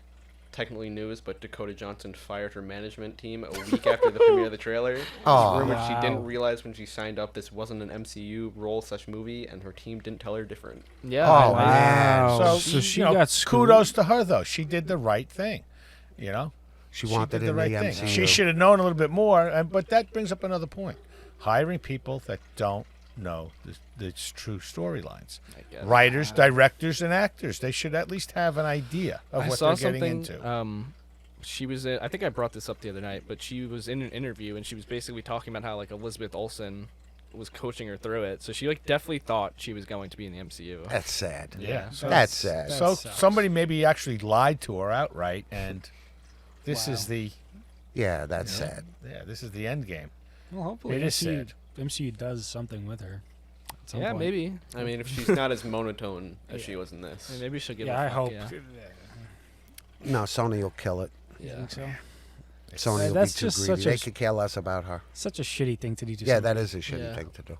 technically news, but Dakota Johnson fired her management team a week after the premiere of the trailer. It's Oh. rumored she Wow. didn't realize when she signed up this wasn't an MCU role/movie, and her team didn't tell her different. Yeah. Oh, I- man. So, she you know, got screwed. kudos to her though. She did the right thing. You know, She she wanted did it the in right the thing. MCU. She should have known a little bit more. But that brings up another point: hiring people that don't know the true storylines. I guess. Writers, directors, and actors—they should at least have an idea of I what saw they're getting something. into. She was. I think I brought this up the other night, but she was in an interview and she was basically talking about how like Elizabeth Olsen was coaching her through it. So she like definitely thought she was going to be in the MCU. That's sad. Yeah. So, That's sad. That so sucks. somebody maybe actually lied to her outright, and this is Wow. the Yeah, that's sad. Yeah, this is the end game. Well, hopefully It is MCU does something with her. At some Yeah, point. maybe. I mean, if she's not as monotone as she was in this. Maybe she'll give Yeah, a I fuck, hope. Yeah. No, Sony will kill it. You Yeah. think so? Sony will that's be too just greedy. such a They sh- could care less about her. Such a shitty thing to do. To Yeah, somebody. that is a shitty Yeah. thing to do.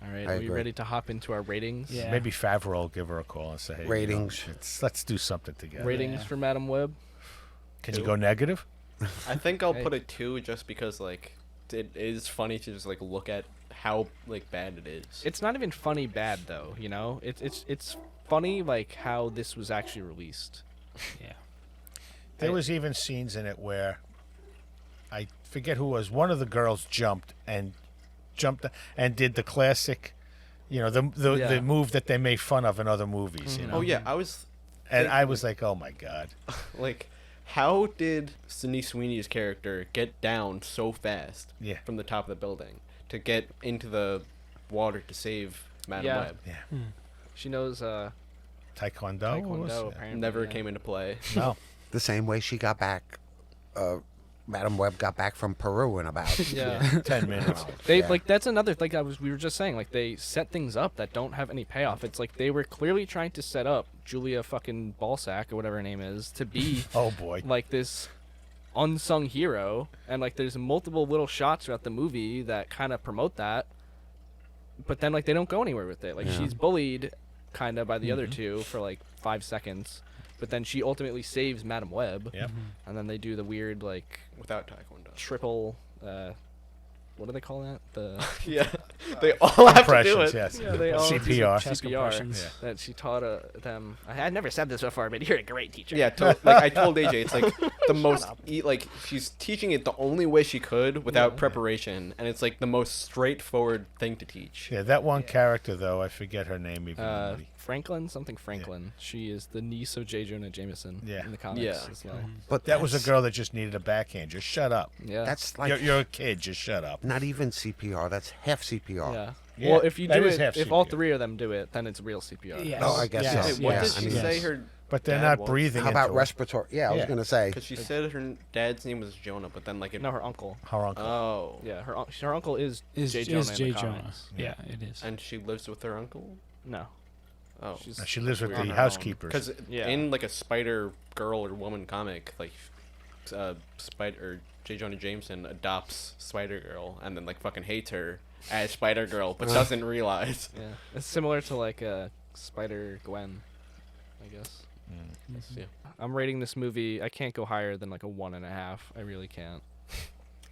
All right, I are we agree. ready to hop into our ratings? Yeah. Maybe Favreau will give her a call and say, hey, Ratings. let's do something together. Ratings Yeah. for Madam Web? Can you go negative? I think I'll Hey. put it 2 just because like it is funny to just like look at how like bad it is. It's not even funny bad though, you know? It's funny like how this was actually released. Yeah. There was even scenes in it where I forget who it was. One of the girls jumped and did the classic, the Yeah. the move that they make fun of in other movies. You know? Oh yeah, I was And I was like, oh my god. like, how did Sydney Sweeney's character get down so fast Yeah. from the top of the building to get into the water to save Madam Yeah. Web? Yeah. She knows Taekwondo. what was Taekwondo it? apparently. Never yeah. came into play. No. The same way she got back, Madam Web got back from Peru in about. Yeah. 10 minutes. They Yeah. like that's another like we were just saying, like they set things up that don't have any payoff. It's like they were clearly trying to set up Julia fucking Ballsack or whatever her name is to be Oh boy. like this unsung hero, and like there's multiple little shots throughout the movie that kind of promote that, but then like they don't go anywhere with it. Like Yeah. she's bullied kind of by the other two for like 5 seconds, but then she ultimately saves Madam Web. Yep. And then they do the weird like Without Taekwondo. triple what do they call that? The Yeah, they all have to do Impressions, it. yes. Yeah, they all do CPR. Chest CPR compressions. that she taught them. I had never said this before, but you're a great teacher. Yeah, like I told AJ, it's like the most like she's teaching it the only way she could without preparation, and it's like the most straightforward thing to teach. Yeah, that one character though, I forget her name even. in the movie. Franklin, something Franklin. She is the niece of J. Jonah Jameson Yeah. in the comics Yeah. as well. But That was a that's- girl that just needed a backhand. Just shut up. Yeah. That's like You're a kid. Just shut up. not even CPR. That's half CPR. yeah. Yeah, Well, if you that do is it, half if all CPR. three of them do it, then it's real CPR. Yes. Oh, I guess Yes. so. Wait, what Yeah, did I she mean- say Yes. her But they're dad not was? breathing. How about into it. respiratory? Yeah, I was Yeah. gonna say. Because she said her dad's name was Jonah, but then like it. No, her uncle. Her uncle. Oh. Yeah, her uncle is Is J. Jonah in J. the Jonah? comics. Yeah, it is. And she lives with her uncle. No. Oh. And she lives with weird. the On her own. housekeepers. Because Yeah. in like a Spider Girl or Woman comic, like Spider or J. Jonah Jameson adopts Spider Girl and then like fucking hates her as Spider Girl, but doesn't realize. Yeah, it's similar to like Spider Gwen, I guess. Yeah. I'm rating this movie. I can't go higher than like a 1.5. I really can't.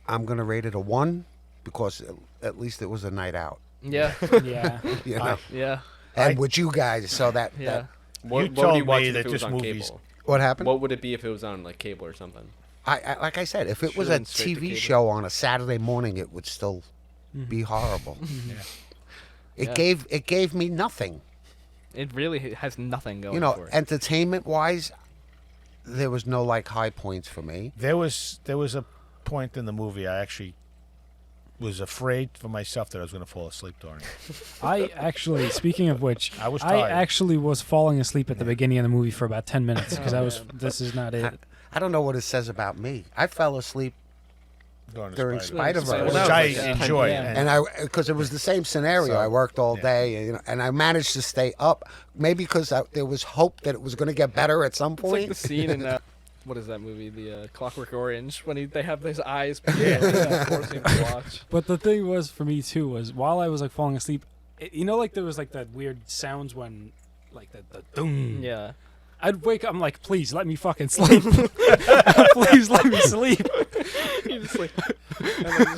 I'm gonna rate it a 1 because at least it was a night out. Yeah, Yeah. You know, yeah, and with you guys, so that, yeah. that What, You what would told you watch me if that it was this on movie's- cable? what happened? What would it be if it was on like cable or something? I like I said, if it was Should've a been straight to TV cable. show on a Saturday morning, it would still be horrible. It Yeah. gave me nothing. It really has nothing going You know, for it. entertainment wise, there was no like high points for me. There was a point in the movie I actually was afraid for myself that I was going to fall asleep during it. I actually, speaking of which, I was I tired. actually was falling asleep at the beginning of the movie for about 10 minutes because I was. This is not it. I don't know what it says about me. I fell asleep during Spider-Verse. Well, Which that was I like 10 enjoyed. p.m. And because it was the same scenario. So, I worked all yeah. day, and I managed to stay up. Maybe because there was hope that it was going to get better at some It's like point. the scene in what is that movie? The Clockwork Orange when they have his eyes forcing to watch. But the thing was for me too was while I was like falling asleep, you know, like there was like that weird sounds when, like the doom. Yeah. I'd wake up. I'm like, please let me fucking sleep. Please let me sleep. You just like,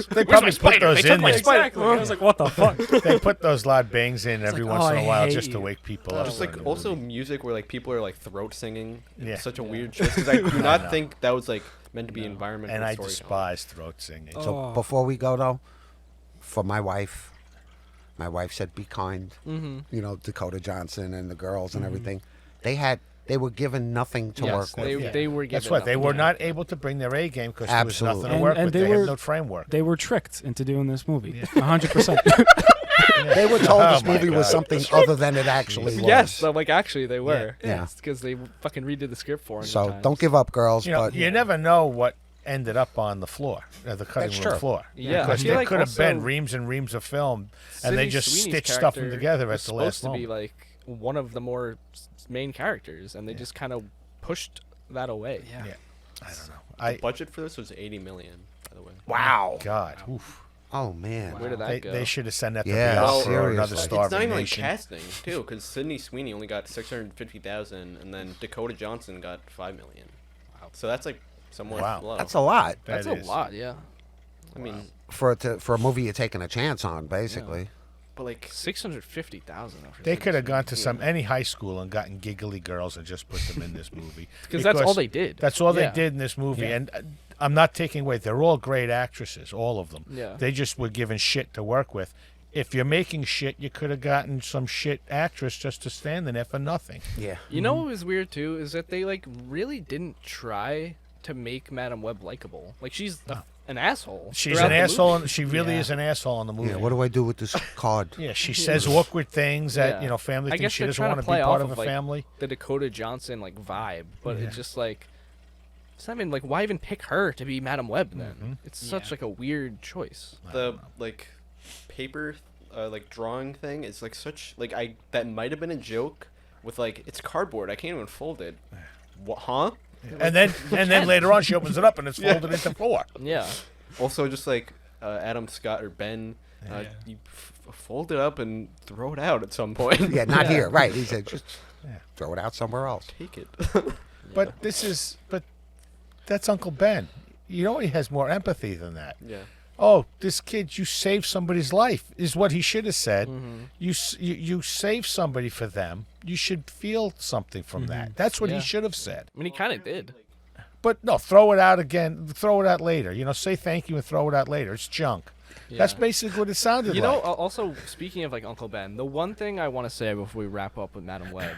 They probably put those in there. Exactly. I was like, what the fuck? They put those loud bangs in every like, once oh, in a I while hate just to you. wake people up. Just like during the also movie. music where like people are like throat singing. Yeah. It's such a weird choice because I do not know. think that was like meant to be environment. And for I storytelling. despise throat singing. So Oh. before we go though, for my wife said, "Be kind." mm-hmm. You know, Dakota Johnson and the girls and everything. They were given nothing to Yes, work with. Yeah. they were. That's given what they nothing. were not able to bring their A game because there was Absolutely. nothing to work And with. they They had were- no framework. They were tricked into doing this movie. 100%. They were told Oh this my movie was God. something other than it actually was. Yes, so, like actually they were. Yeah. It's because they fucking redid the script 400 So times. don't give up, girls. You know, but you never know what ended up on the floor, the cutting That's room true. floor. Yeah, I because feel there like could have been also reams and reams of film, and they Sydney just Sweeney's stitched stuff character together was at the last supposed to be moment. like one of the more main characters, and they just kind of pushed that away. Yeah. Yeah. I don't know. The budget for this was 80 million, by the way. Wow. God. Oof. Oh man. Where did that They, go? they should have sent that to Yeah, Payoff or another seriously. It's starving not even like nation. casting too, because Sydney Sweeney only got 650,000, and then Dakota Johnson got 5 million. Wow. So that's like somewhat Wow. low. That's a lot That's That a is. lot, yeah. I mean, for a movie you're taking a chance on, basically. but like 650,000. They could have gone to any high school and gotten giggly girls and just put them in this movie. because that's all they did. That's all Yeah. they did in this movie. Yeah. And I'm not taking away. They're all great actresses, all of them. Yeah. They just were given shit to work with. If you're making shit, you could have gotten some shit actress just to stand in there for nothing. Yeah. You know what was weird too is that they like really didn't try to make Madame Web likable. Like she's an asshole. She's throughout an the asshole, movie. and she really is an asshole in the movie. Yeah. What do I do with this card? Yeah, she says awkward things that Yeah. family I thinks guess she they're doesn't trying want to to be play part off of a of, like, family. the Dakota Johnson like vibe, but Yeah. it's just like it's not even like why even pick her to be Madame Web then? Mm-hmm. It's such like a weird choice. the like paper like drawing thing is like such like that might have been a joke with like it's cardboard. I can't even fold it. What? Huh? And then later on, she opens it up and it's folded into four. Yeah. Also, just like Adam Scott or Ben, you fold it up and throw it out at some point. Yeah, not here. Right. He said just throw it out somewhere else. Take it. But that's Uncle Ben. You know he has more empathy than that. Yeah. Oh, this kid, you saved somebody's life, is what he should have said. Mm-hmm. You saved somebody for them. You should feel something from that. That's what Yeah. he should have said. I mean, he kind of did. But no, throw it out again. Throw it out later. Say thank you and throw it out later. It's junk. That's Yeah. basically what it sounded You like. know, also speaking of like Uncle Ben, the one thing I want to say before we wrap up with Madame Web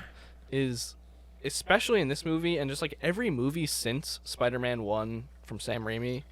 is, especially in this movie and just like every movie since Spider-Man 1 from Sam Raimi,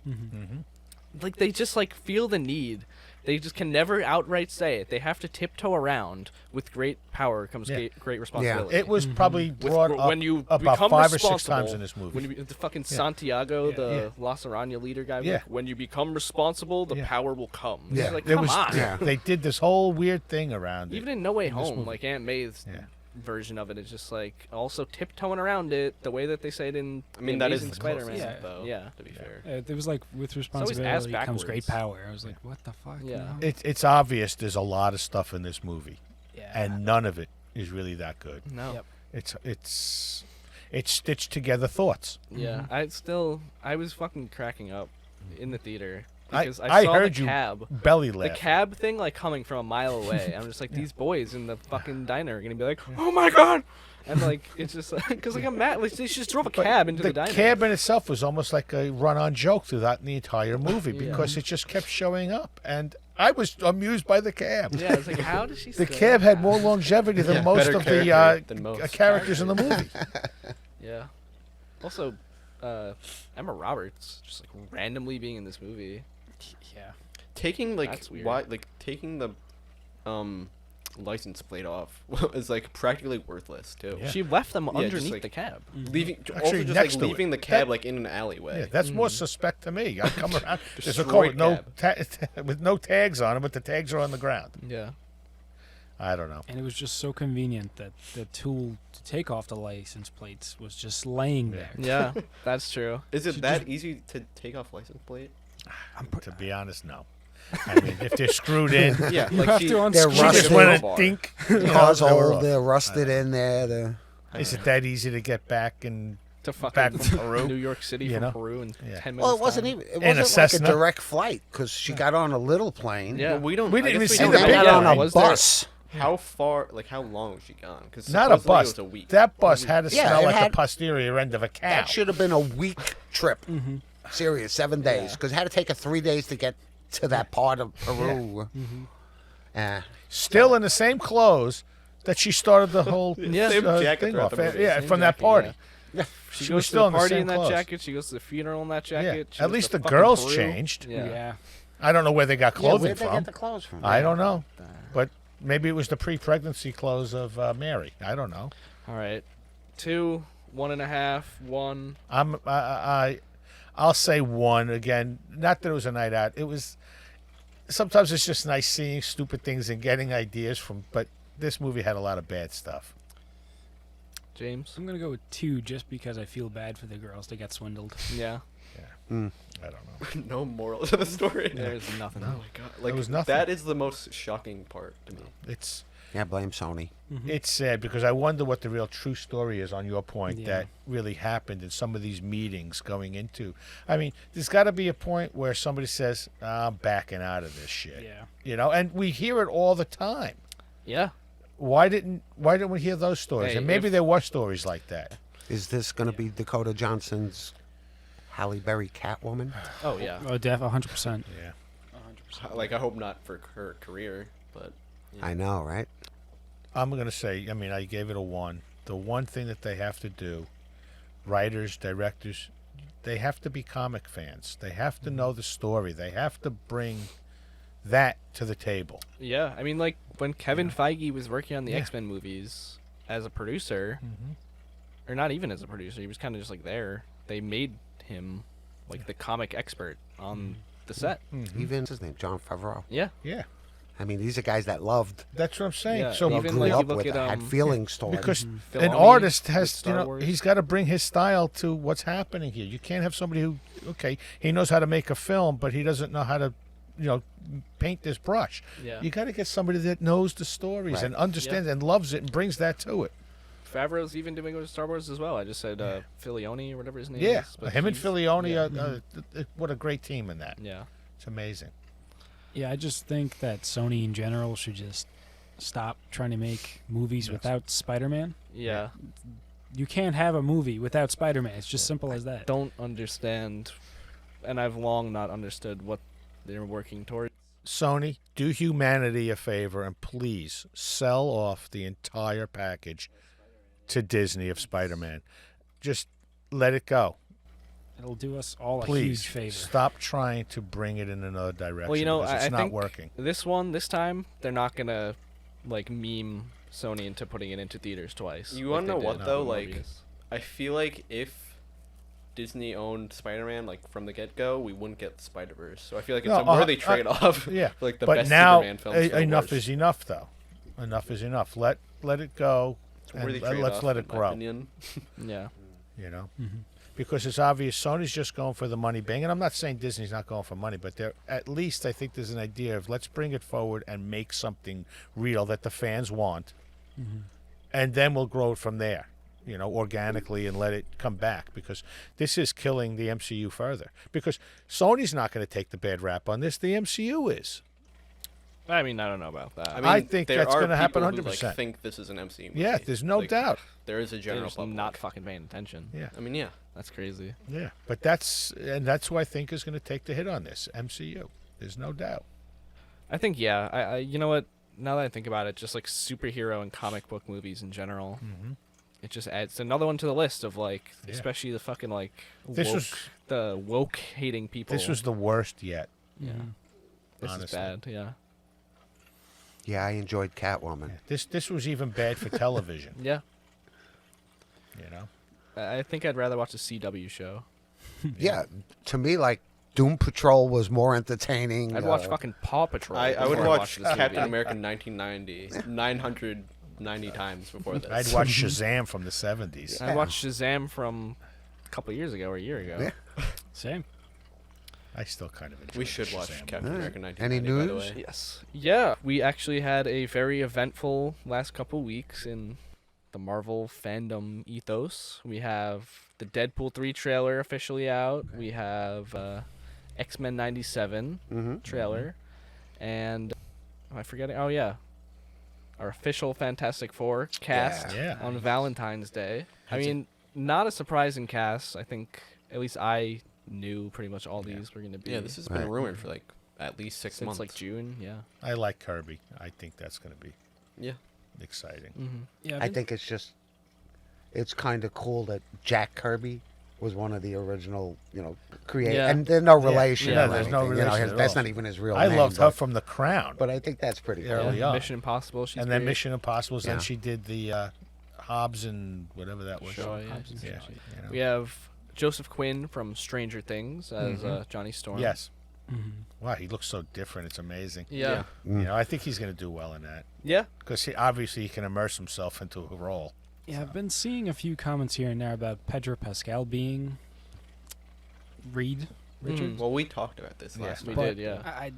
like they just like feel the need. They just can never outright say it. They have to tiptoe around. With great power comes Yeah. great responsibility. It was probably With brought up when you about become 5 or 6 responsible, times in this movie. When you, the fucking Santiago, the La Sarana leader guy, was Yeah. like, when you become responsible, the Yeah. power will come. Yeah. It's like, There come was, on. Yeah. They did this whole weird thing around Even it. in No Way this Home, movie. like Aunt May's Yeah. version of it is just like also tiptoeing around it the way that they say it in I mean, The that is Amazing the Spider-Man. closest, Yeah. though. Yeah. To be fair. It was like with always ass responsibility comes great backwards. power. I was like, what the fuck? Yeah. You know? It's obvious there's a lot of stuff in this movie, Yeah. and none of it is really that good. No. Yep. It's stitched together thoughts. Yeah. I was fucking cracking up in the theater I- because I saw heard the you cab. Belly The laugh. cab thing like coming from a mile away. I'm just like these boys in the fucking diner are gonna be like, oh my god, and like it's just because like I'm mad. Like, they just drove a But cab into the diner. cab in itself was almost like a run-on joke throughout the entire movie because it just kept showing up, and I was amused by the cab. Yeah, it's like how does she? The still cab have had that? more longevity than Yeah, most better of the character than most characters in the movie. Yeah. Also, Emma Roberts just like randomly being in this movie. Yeah. Taking like That's weird. taking the license plate off is like practically worthless too. Yeah. She left them just, underneath like- the cab. Leaving also Actually, just next like to it. leaving the cab That- like in an alleyway. Yeah, that's more suspect to me. I come around, there's a Destroyed car with with no tags on it, but the tags are on the ground. Yeah. I don't know. And it was just so convenient that the tool to take off the license plates was just laying there. Yeah, that's true. Is it that easy to take off license plate? To be honest, no. I mean, if they're screwed in, Yeah, You like have she, to They're she unscrew just rusted. went it. and Crowbar. dink. Car's they were old, off. they're rusted in there. Is it that easy to get back and To fucking back from Peru? New York City You from know? Peru in Yeah. 10 minutes. Well, it wasn't time. even. It In a wasn't like Cessna? a direct flight because she got on a little plane. Yeah. Well, we don't. We I didn't guess even we see And the don't then big know got on a Was there- bus. how far, like how long was she gone? Because not a bus. It was a week. That bus had to Yeah, smell it like had- the posterior end of a cow. That should have been a week trip. Serious, 7 days. Because it had to take her 3 days to get to that part of Peru. Still in the same clothes that she started the whole Same jacket thing throughout off. the movie. Yeah, Same from that jacket, party. yeah. She She was goes still to in the the party same in that clothes. jacket. She goes to the funeral in that Yeah, jacket. She at goes least to the fucking girls Peru. changed. Yeah. Yeah. I don't know where they got Yeah, clothing where'd they from. get the clothes from? I don't know, but maybe it was the pre-pregnancy clothes of Mary. I don't know. All right. 2, 1.5, 1. I'll say 1 again. Not that it was a night out. It was. Sometimes it's just nice seeing stupid things and getting ideas from. But this movie had a lot of bad stuff. James? I'm gonna go with 2 just because I feel bad for the girls that got swindled. Yeah. I don't know. No moral to the story. There's nothing. Oh my god! Like was nothing. that is the most shocking part to me. It's Yeah, blame Sony. it's sad because I wonder what the real true story is. On your point, Yeah. that really happened in some of these meetings going into. I mean, there's got to be a point where somebody says, "I'm backing out of this shit." Yeah. You know, and we hear it all the time. Yeah. Why didn't we hear those stories? Hey, And maybe if- there were stories like that. Is this going to be Dakota Johnson's Halle Berry Catwoman? Oh, yeah. Oh, 100%. Yeah. 100%. Like I hope not for her career, but I know, right? I'm going to say, I mean, I gave it a 1. The one thing that they have to do, writers, directors, they have to be comic fans. They have to know the story. They have to bring that to the table. Yeah. I mean, like, when Kevin Feige was working on the Yeah. X-Men movies as a producer, or not even as a producer, he was kind of just, like, there. They made him, like, the comic expert on the set. Even what's his name, John Favreau. Yeah. Yeah. I mean, these are guys that loved, That's what I'm saying. Yeah, So even grew like, you up look with at, it, had feelings towards. because Filoni an artist with has, Star Wars. he's got to bring his style to what's happening here. You can't have somebody who, okay, he knows how to make a film, but he doesn't know how to, paint this brush. Yeah. You got to get somebody that knows the stories Right. and understands and loves it and brings that to it. Favreau's even doing it with Star Wars as well. I just said Filioni or whatever his name Yeah, is. but him and he's- Filioni, what a great team in that. Yeah. It's amazing. Yeah, I just think that Sony in general should just stop trying to make movies without Spider-Man. Yeah. You can't have a movie without Spider-Man. It's just simple as that. Don't understand, and I've long not understood what they're working towards. Sony, do humanity a favor and please sell off the entire package to Disney of Spider-Man. Just let it go. It'll do us all a Please huge favor. stop trying to bring it in another direction. Well, you know, because it's I not think working. this time, they're not gonna like meme Sony into putting it into theaters twice. You like wanna they know did what, with though? Like, Morbius. I feel like if Disney owned Spider-Man like from the get-go, we wouldn't get the Spider-Verse. So I feel like it's No, a worthy trade-off. Yeah, for, like the but best now Superman films. for the enough worst. is enough, though. Enough is enough. Let it go, It's a and worthy let's trade-off, let in it my grow. opinion. Yeah. You know, because it's obvious Sony's just going for the money bang, and I'm not saying Disney's not going for money, but they're at least I think there's an idea of let's bring it forward and make something real that the fans want, and then we'll grow it from there. Organically, and let it come back, because this is killing the MCU further. Because Sony's not going to take the bad rap on this; the MCU is. I mean, I don't know about that. I mean, I think there that's are gonna happen people who, 100%. Like, think this is an MCU movie. Yeah, there's no Like, doubt. There is a they're general just public. not fucking paying attention. Yeah, I mean, yeah. That's crazy. yeah, but that's who I think is going to take the hit on this MCU. There's no doubt. I think yeah. I you know what? Now that I think about it, just like superhero and comic book movies in general, it just adds another one to the list of like, Yeah. especially the fucking like This woke, was the woke hating people. this was the worst yet. yeah. This honestly. is bad. Yeah. Yeah, I enjoyed Catwoman. This was even bad for television. Yeah. You know. I think I'd rather watch a CW show. Yeah, to me, like Doom Patrol was more entertaining. I'd watch fucking Paw Patrol. I would before watch this Captain movie. America 1990 990 times before this. I'd watch Shazam from the 70s. I watched Shazam from a couple years ago or a year ago. Yeah. Same. I still kind of enjoy We should watch Shazam. Captain All America right. 1990. Any By the news? way. Yes. Yeah, we actually had a very eventful last couple weeks in the Marvel fandom ethos. We have the Deadpool 3 trailer officially out. We have X-Men 97 trailer. And am I forgetting? Oh, yeah. Our official Fantastic Four cast Yeah. on Valentine's Day. I mean, not a surprising cast. I think at least I knew pretty much all these were going to be. Yeah, this has been Right. rumored for like at least 6 since months. like June. Yeah. I like Kirby. I think that's going to be Yeah. exciting. Mm-hmm. Yeah, I think it's kind of cool that Jack Kirby was one of the original, creators. Yeah. And there's no relation. Yeah, or there's no anything, relation at that's all. not even his real I name. loved her but, from The Crown. but I think that's pretty Yeah, cool. early on. Mission Impossible. She's and then great. Mission Impossible. Then Yeah. she did the Hobbs and whatever that was. Show, yeah. Yeah, We have Joseph Quinn from Stranger Things as Johnny Storm. Yes. Wow, he looks so different. It's amazing. Yeah. You know, I think he's going to do well in that Yeah. because obviously he can immerse himself into a role. Yeah, I've been seeing a few comments here and there about Pedro Pascal being Reed Richards. Well, we talked about this last We week. did, yeah.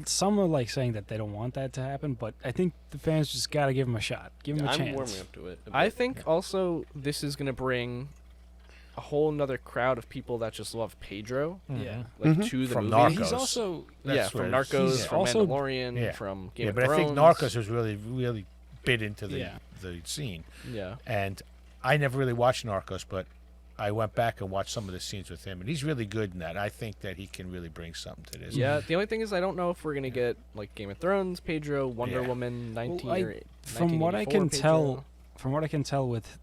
Some are like saying that they don't want that to happen, but I think the fans just got to give him a shot. Give him a I'm chance. warming up to it. a I bit. think also this is going to bring a whole nother crowd of people that just love Pedro, Yeah. like to the From movie. Narcos. He's also From where Narcos, he's from also- Mandalorian, Yeah. from Game Yeah, of but Thrones. I think Narcos was really bit into the Yeah. the scene, Yeah. and I never really watched Narcos, but I went back and watched some of the scenes with him, and he's really good in that. I think that he can really bring something to this. Yeah, the only thing is I don't know if we're going to get like Game of Thrones, Pedro, Wonder Yeah. Woman, from what I can 1984 tell, Pedro. from what I can tell with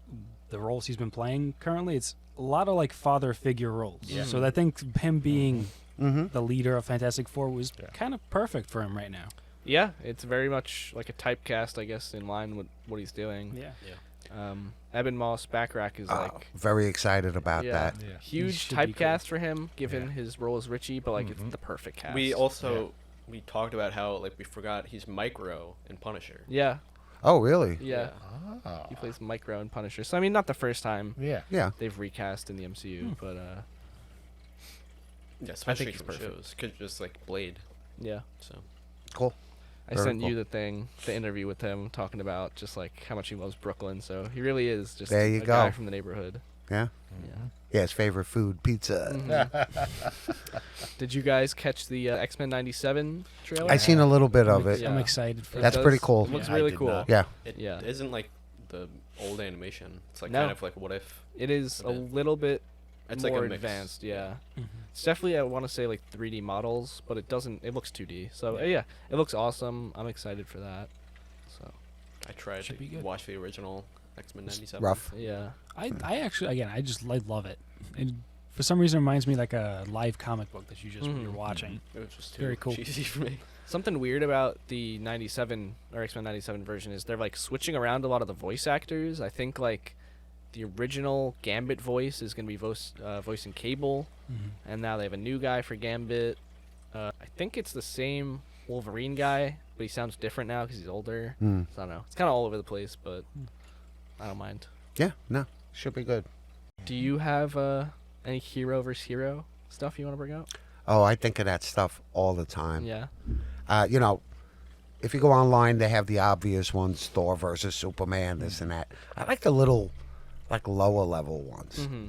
the roles he's been playing currently, it's a lot of like father figure roles. Yeah. So I think him being Mm-hmm. the leader of Fantastic Four was Yeah. kind of perfect for him right now. Yeah, it's very much like a typecast, I guess, in line with what he's doing. Yeah. Eben Moss Backrack is like Very excited about yeah, that. Yeah. huge should be typecast for him, given Yeah. his role as Richie, but like it's the perfect cast. We also we talked about how like we forgot he's Micro in Punisher. yeah, Oh, really? yeah, Oh. he plays Micro in Punisher. So I mean, not the first time Yeah. Yeah. they've recast in the MCU, but Yeah, especially he's from perfect. shows. Could just like Blade. yeah. So Cool. I Very sent cool. you the interview with him talking about just like how much he loves Brooklyn. So he really is just There you a guy go. from the neighborhood. Yeah. Yeah. Yeah, his favorite food, pizza. Did you guys catch the X-Men '97 trailer? I seen a little bit of it. Yeah. I'm excited for It That's that. pretty does- cool. It looks Yeah, I really did cool. not. Yeah. it Yeah. isn't like the old animation. It's like No. kind of like what if. It is A a bit. little bit It's more like a mix. advanced. Yeah. Mhm. It's definitely I want to say like 3D models, but it doesn't. It looks 2D. So yeah, it looks awesome. I'm excited for that. So I tried Should to be good. watch the original X-Men '97. Rough. yeah. I actually, again, I just love it. It for some reason reminds me like a live comic book that you're Mhm. watching. It was just too Very cool. cheesy for me. Something weird about the '97 or X-Men '97 version is they're like switching around a lot of the voice actors. I think like the original Gambit voice is going to be voicing Cable, and now they have a new guy for Gambit. I think it's the same Wolverine guy, but he sounds different now because he's older. Mm. So I don't know. It's kind of all over the place, but I don't mind. Yeah, no. Should be good. Do you have any hero versus hero stuff you want to bring up? Oh, I think of that stuff all the time. Yeah. You know, if you go online, they have the obvious ones, Thor versus Superman, this and that. I like the little, like, lower level ones. Mm-hmm.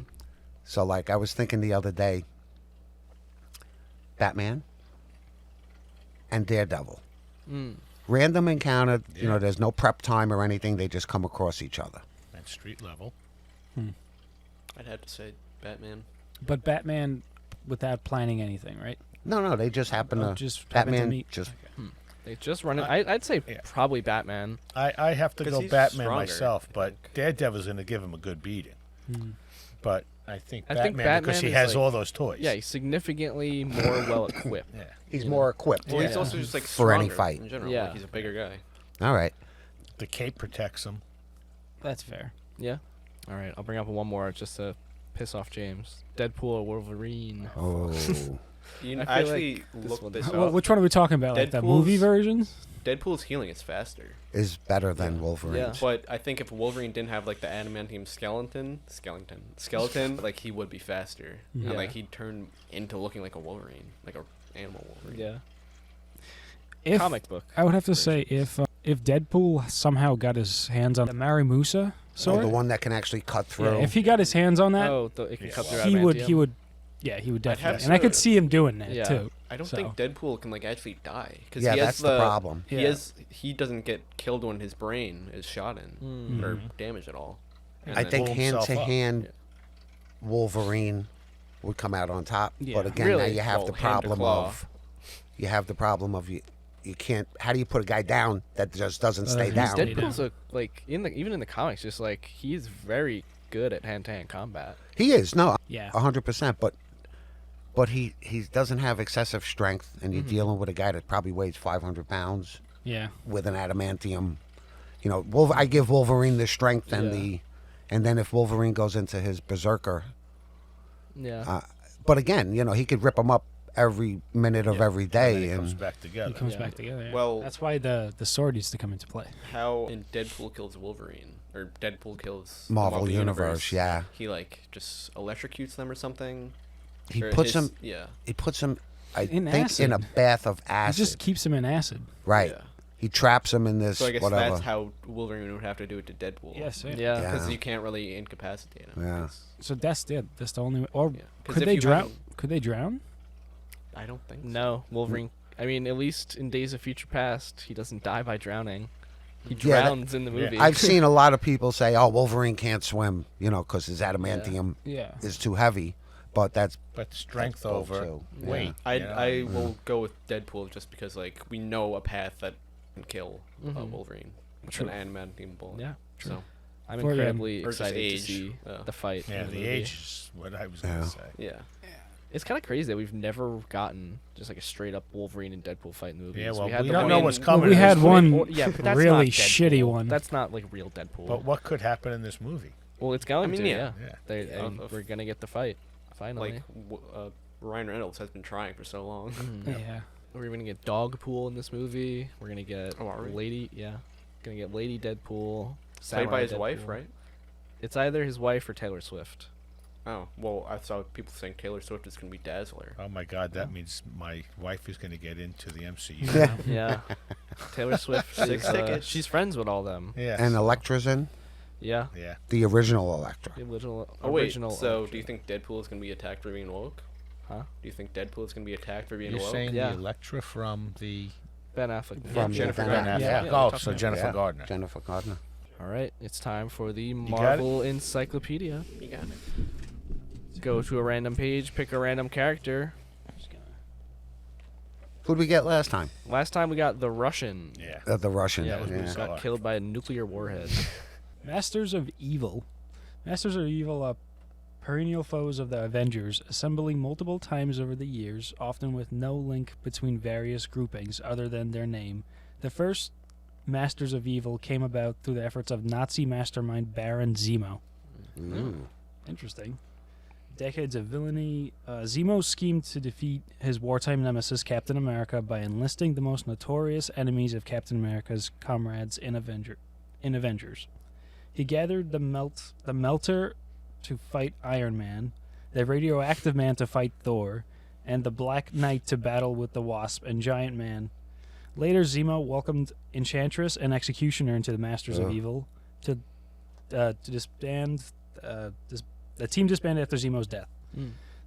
So, like, I was thinking the other day, Batman and Daredevil. Mm. Random encounter, you Yeah. know, there's no prep time or anything. They just come across each other. At street level. I'd have to say Batman. But Batman without planning anything, right? No, they just happen Oh, to. just happen to Batman meet- just. They just run it. I'd say Yeah. probably Batman. I have to 'Cause go he's Batman stronger, myself, I but think. Daredevil's going to give him a good beating. But I think I Batman, think Batman because he is, has like- all those toys. Yeah, he's significantly more well equipped. Yeah. He's more equipped. Well, he's Yeah. also just like For any stronger fight. in general. Yeah. Like, he's a bigger guy. All right. The cape protects him. That's fair. Yeah. All right, I'll bring up one more just to piss off James. Deadpool or Wolverine? Oh. You I know, feel I actually like this looked one- this Well, up. which one are we talking about? Like the Deadpool's- movie versions? Deadpool's healing is faster. Is better than Wolverine. Yeah. But I think if Wolverine didn't have like the adamantium skeleton, like he would be faster, Yeah. and like he'd turn into looking like a Wolverine, like a animal Wolverine. Yeah. If Comic book. I would have to say if Deadpool somehow got his hands on the Marimusa Oh, sword, the one that can actually cut yeah, through. if he got his hands on that, Oh, it can Yeah. cut through he would adamantium. yeah, he would I'd have definitely. And I could to- see him doing that Yeah. too. I don't So- think Deadpool can like actually die because yeah, he has that's the problem. Yeah. he doesn't get killed when his brain is shot in Mm. or damaged at all. And I then- think pull hand himself to up. hand, Yeah. Wolverine would come out on top. Yeah. But again, now Really? you have Well, the hand to problem claw. of you can't. How do you put a guy down that just doesn't stay he's down? dead. Deadpool's like even in the comics, just like he's very good at hand-to-hand combat. He is no, Yeah. 100%. But he doesn't have excessive strength, and you're dealing with a guy that probably weighs 500 pounds Yeah. with an adamantium. You know, I give Wolverine the strength and Yeah. and then if Wolverine goes into his berserker Yeah. But again, he could rip them up every minute of every day, It comes and back together. He comes Yeah. back together. Yeah. Well- that's why the sword used to come into play. How in Deadpool kills Wolverine, or Deadpool kills the Marvel Universe, yeah. He like just electrocutes them or something. he Or puts his- them. Yeah. He puts them. I In think in a acid. bath of He acid. just keeps him in acid. Right. Yeah. He traps them in this So I guess whatever. that's how Wolverine would have to do it to Deadpool. Yes. Yeah. Yeah. Because Yeah. you can't really incapacitate him. Yeah. 'cause- So that's it. That's the only way. Or Yeah. 'Cause could if they you drown? haven't- Could they drown? I don't think so. No, Wolverine. I mean, at least in Days of Future Past, he doesn't die by drowning. He Yeah, that- drowns in the movie. I've seen a lot of people say, "Oh, Wolverine can't swim," because his adamantium Yeah. is too heavy. But that's But strength That's over too. weight. I you know? I will go with Deadpool just because like we know a path that can kill Wolverine with True. an adamantium bullet. Yeah, So I'm For, incredibly or just excited to age. see the fight. Yeah, in the movie. age is what I was going to Yeah. say. yeah. It's kind of crazy that we've never gotten just like a straight up Wolverine and Deadpool fight in the movies. Yeah, well, we, had we the don't one know in- what's Well, coming. we in had this one movie. Yeah, but that's really not shitty Deadpool. one. That's not like real Deadpool. But what could happen in this movie? well, it's going I mean, to. yeah. Yeah, Yeah. They, Yeah. and we're gonna get the fight finally. Like Ryan Reynolds has been trying for so long. Yeah. We're gonna get Dogpool in this movie. We're gonna get Oh, are we? Lady. Yeah, gonna get Lady Deadpool. Played Samurai by his wife, Deadpool. right? It's either his wife or Taylor Swift. Oh, well, I saw people saying Taylor Swift is going to be Dazzler. Oh my God, that means my wife is going to get into the MCU. Yeah. Yeah, Taylor Swift. Six is, tickets. She's friends with all them. Yeah. and Electra's in Yeah, Yeah. the original Electra. the original. Oh, wait, original so do you think Deadpool is going to be attacked for being woke? Huh? Do you think Deadpool is going to be attacked for being You're woke? saying Yeah. the Electra from the Ben Affleck. From Jennifer Ben Garner. Affleck. Yeah. yeah, Oh, we're so talking Jennifer Yeah. Gardner. Jennifer Gardner. All right, it's time for the got it? Marvel Encyclopedia. You got it. Go to a random page, pick a random character. Who'd we get last time? Last time we got the Russian. Yeah. The Russian. Yeah, was who bizarre. got killed by a nuclear warhead. Masters of Evil. Masters of Evil are perennial foes of the Avengers, assembling multiple times over the years, often with no link between various groupings other than their name. The first Masters of Evil came about through the efforts of Nazi mastermind Baron Zemo. Ooh. Interesting. Decades of villainy. Zemo schemed to defeat his wartime nemesis, Captain America, by enlisting the most notorious enemies of Captain America's comrades in Avengers. He gathered the Melter to fight Iron Man, the Radioactive Man to fight Thor, and the Black Knight to battle with the Wasp and Giant Man. Later, Zemo welcomed Enchantress and Executioner into the Masters of Ugh. Evil to disband. The team disbanded after Zemo's death.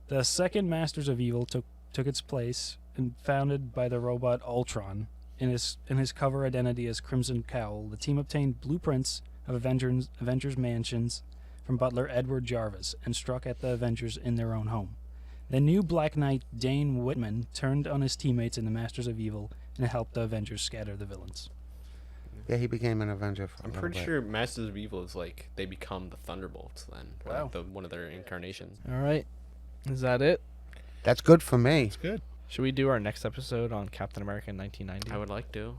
The second Masters of Evil took its place and founded by the robot Ultron. In his cover identity as Crimson Cowl, the team obtained blueprints of Avengers mansions from butler Edward Jarvis and struck at the Avengers in their own home. The new Black Knight, Dane Whitman, turned on his teammates in the Masters of Evil and helped the Avengers scatter the villains. Yeah, he became an Avenger. For a I'm little pretty bit. sure Masters of Evil is like they become the Thunderbolts then, or Wow. like one of their incarnations. All right, is that it? That's good for me. It's good. Should we do our next episode on Captain America in 1990? I would like to.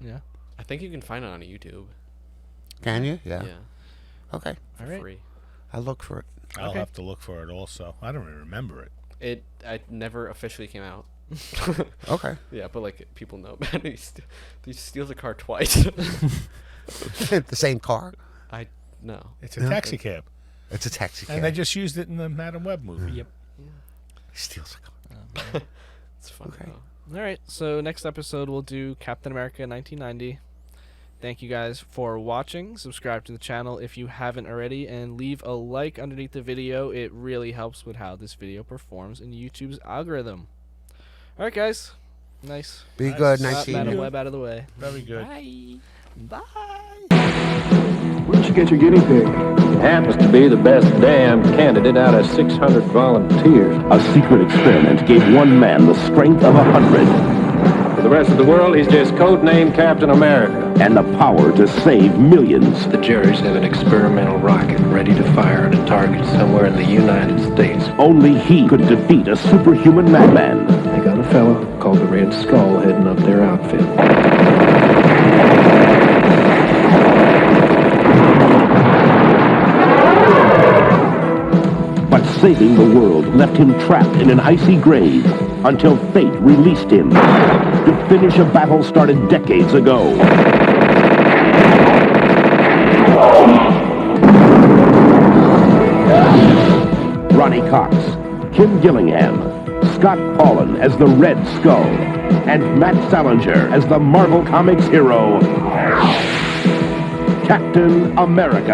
Yeah. I think you can find it on YouTube. Can you? Yeah. Yeah, Okay. for All right. free. I'll look for it. I'll Okay. have to look for it also. I don't even remember it. It never officially came out. Okay. Yeah, but like people know about it. He steals a car twice. The same car. I no. It's a Yeah. taxi cab. It's a taxi cab. And they just used it in the Madam Web movie. Yep. He steals a car. It's fun. Okay. Though. All right, so next episode we'll do Captain America 1990. Thank you guys for watching. Subscribe to the channel if you haven't already, and leave a like underneath the video. It really helps with how this video performs in YouTube's algorithm. All right, guys. Nice. Be Nice. good. Got Nice Got seeing Madam you. Web out of the way. Very good. Bye. Bye. Where'd you get your guinea pig? Happens to be the best damn candidate out of 600 volunteers. A secret experiment gave one man the strength of 100 For the rest of the world, he's just codenamed Captain America. and the power to save millions. The Jerrys have an experimental rocket ready to fire at a target somewhere in the United States. Only he could defeat a superhuman madman. They got a fella called the Red Skull heading up their outfit. But saving the world left him trapped in an icy grave until fate released him to finish a battle started decades ago. Ronnie Cox, Kim Gillingham, Scott Paulin as the Red Skull, and Matt Salinger as the Marvel Comics hero, Captain America.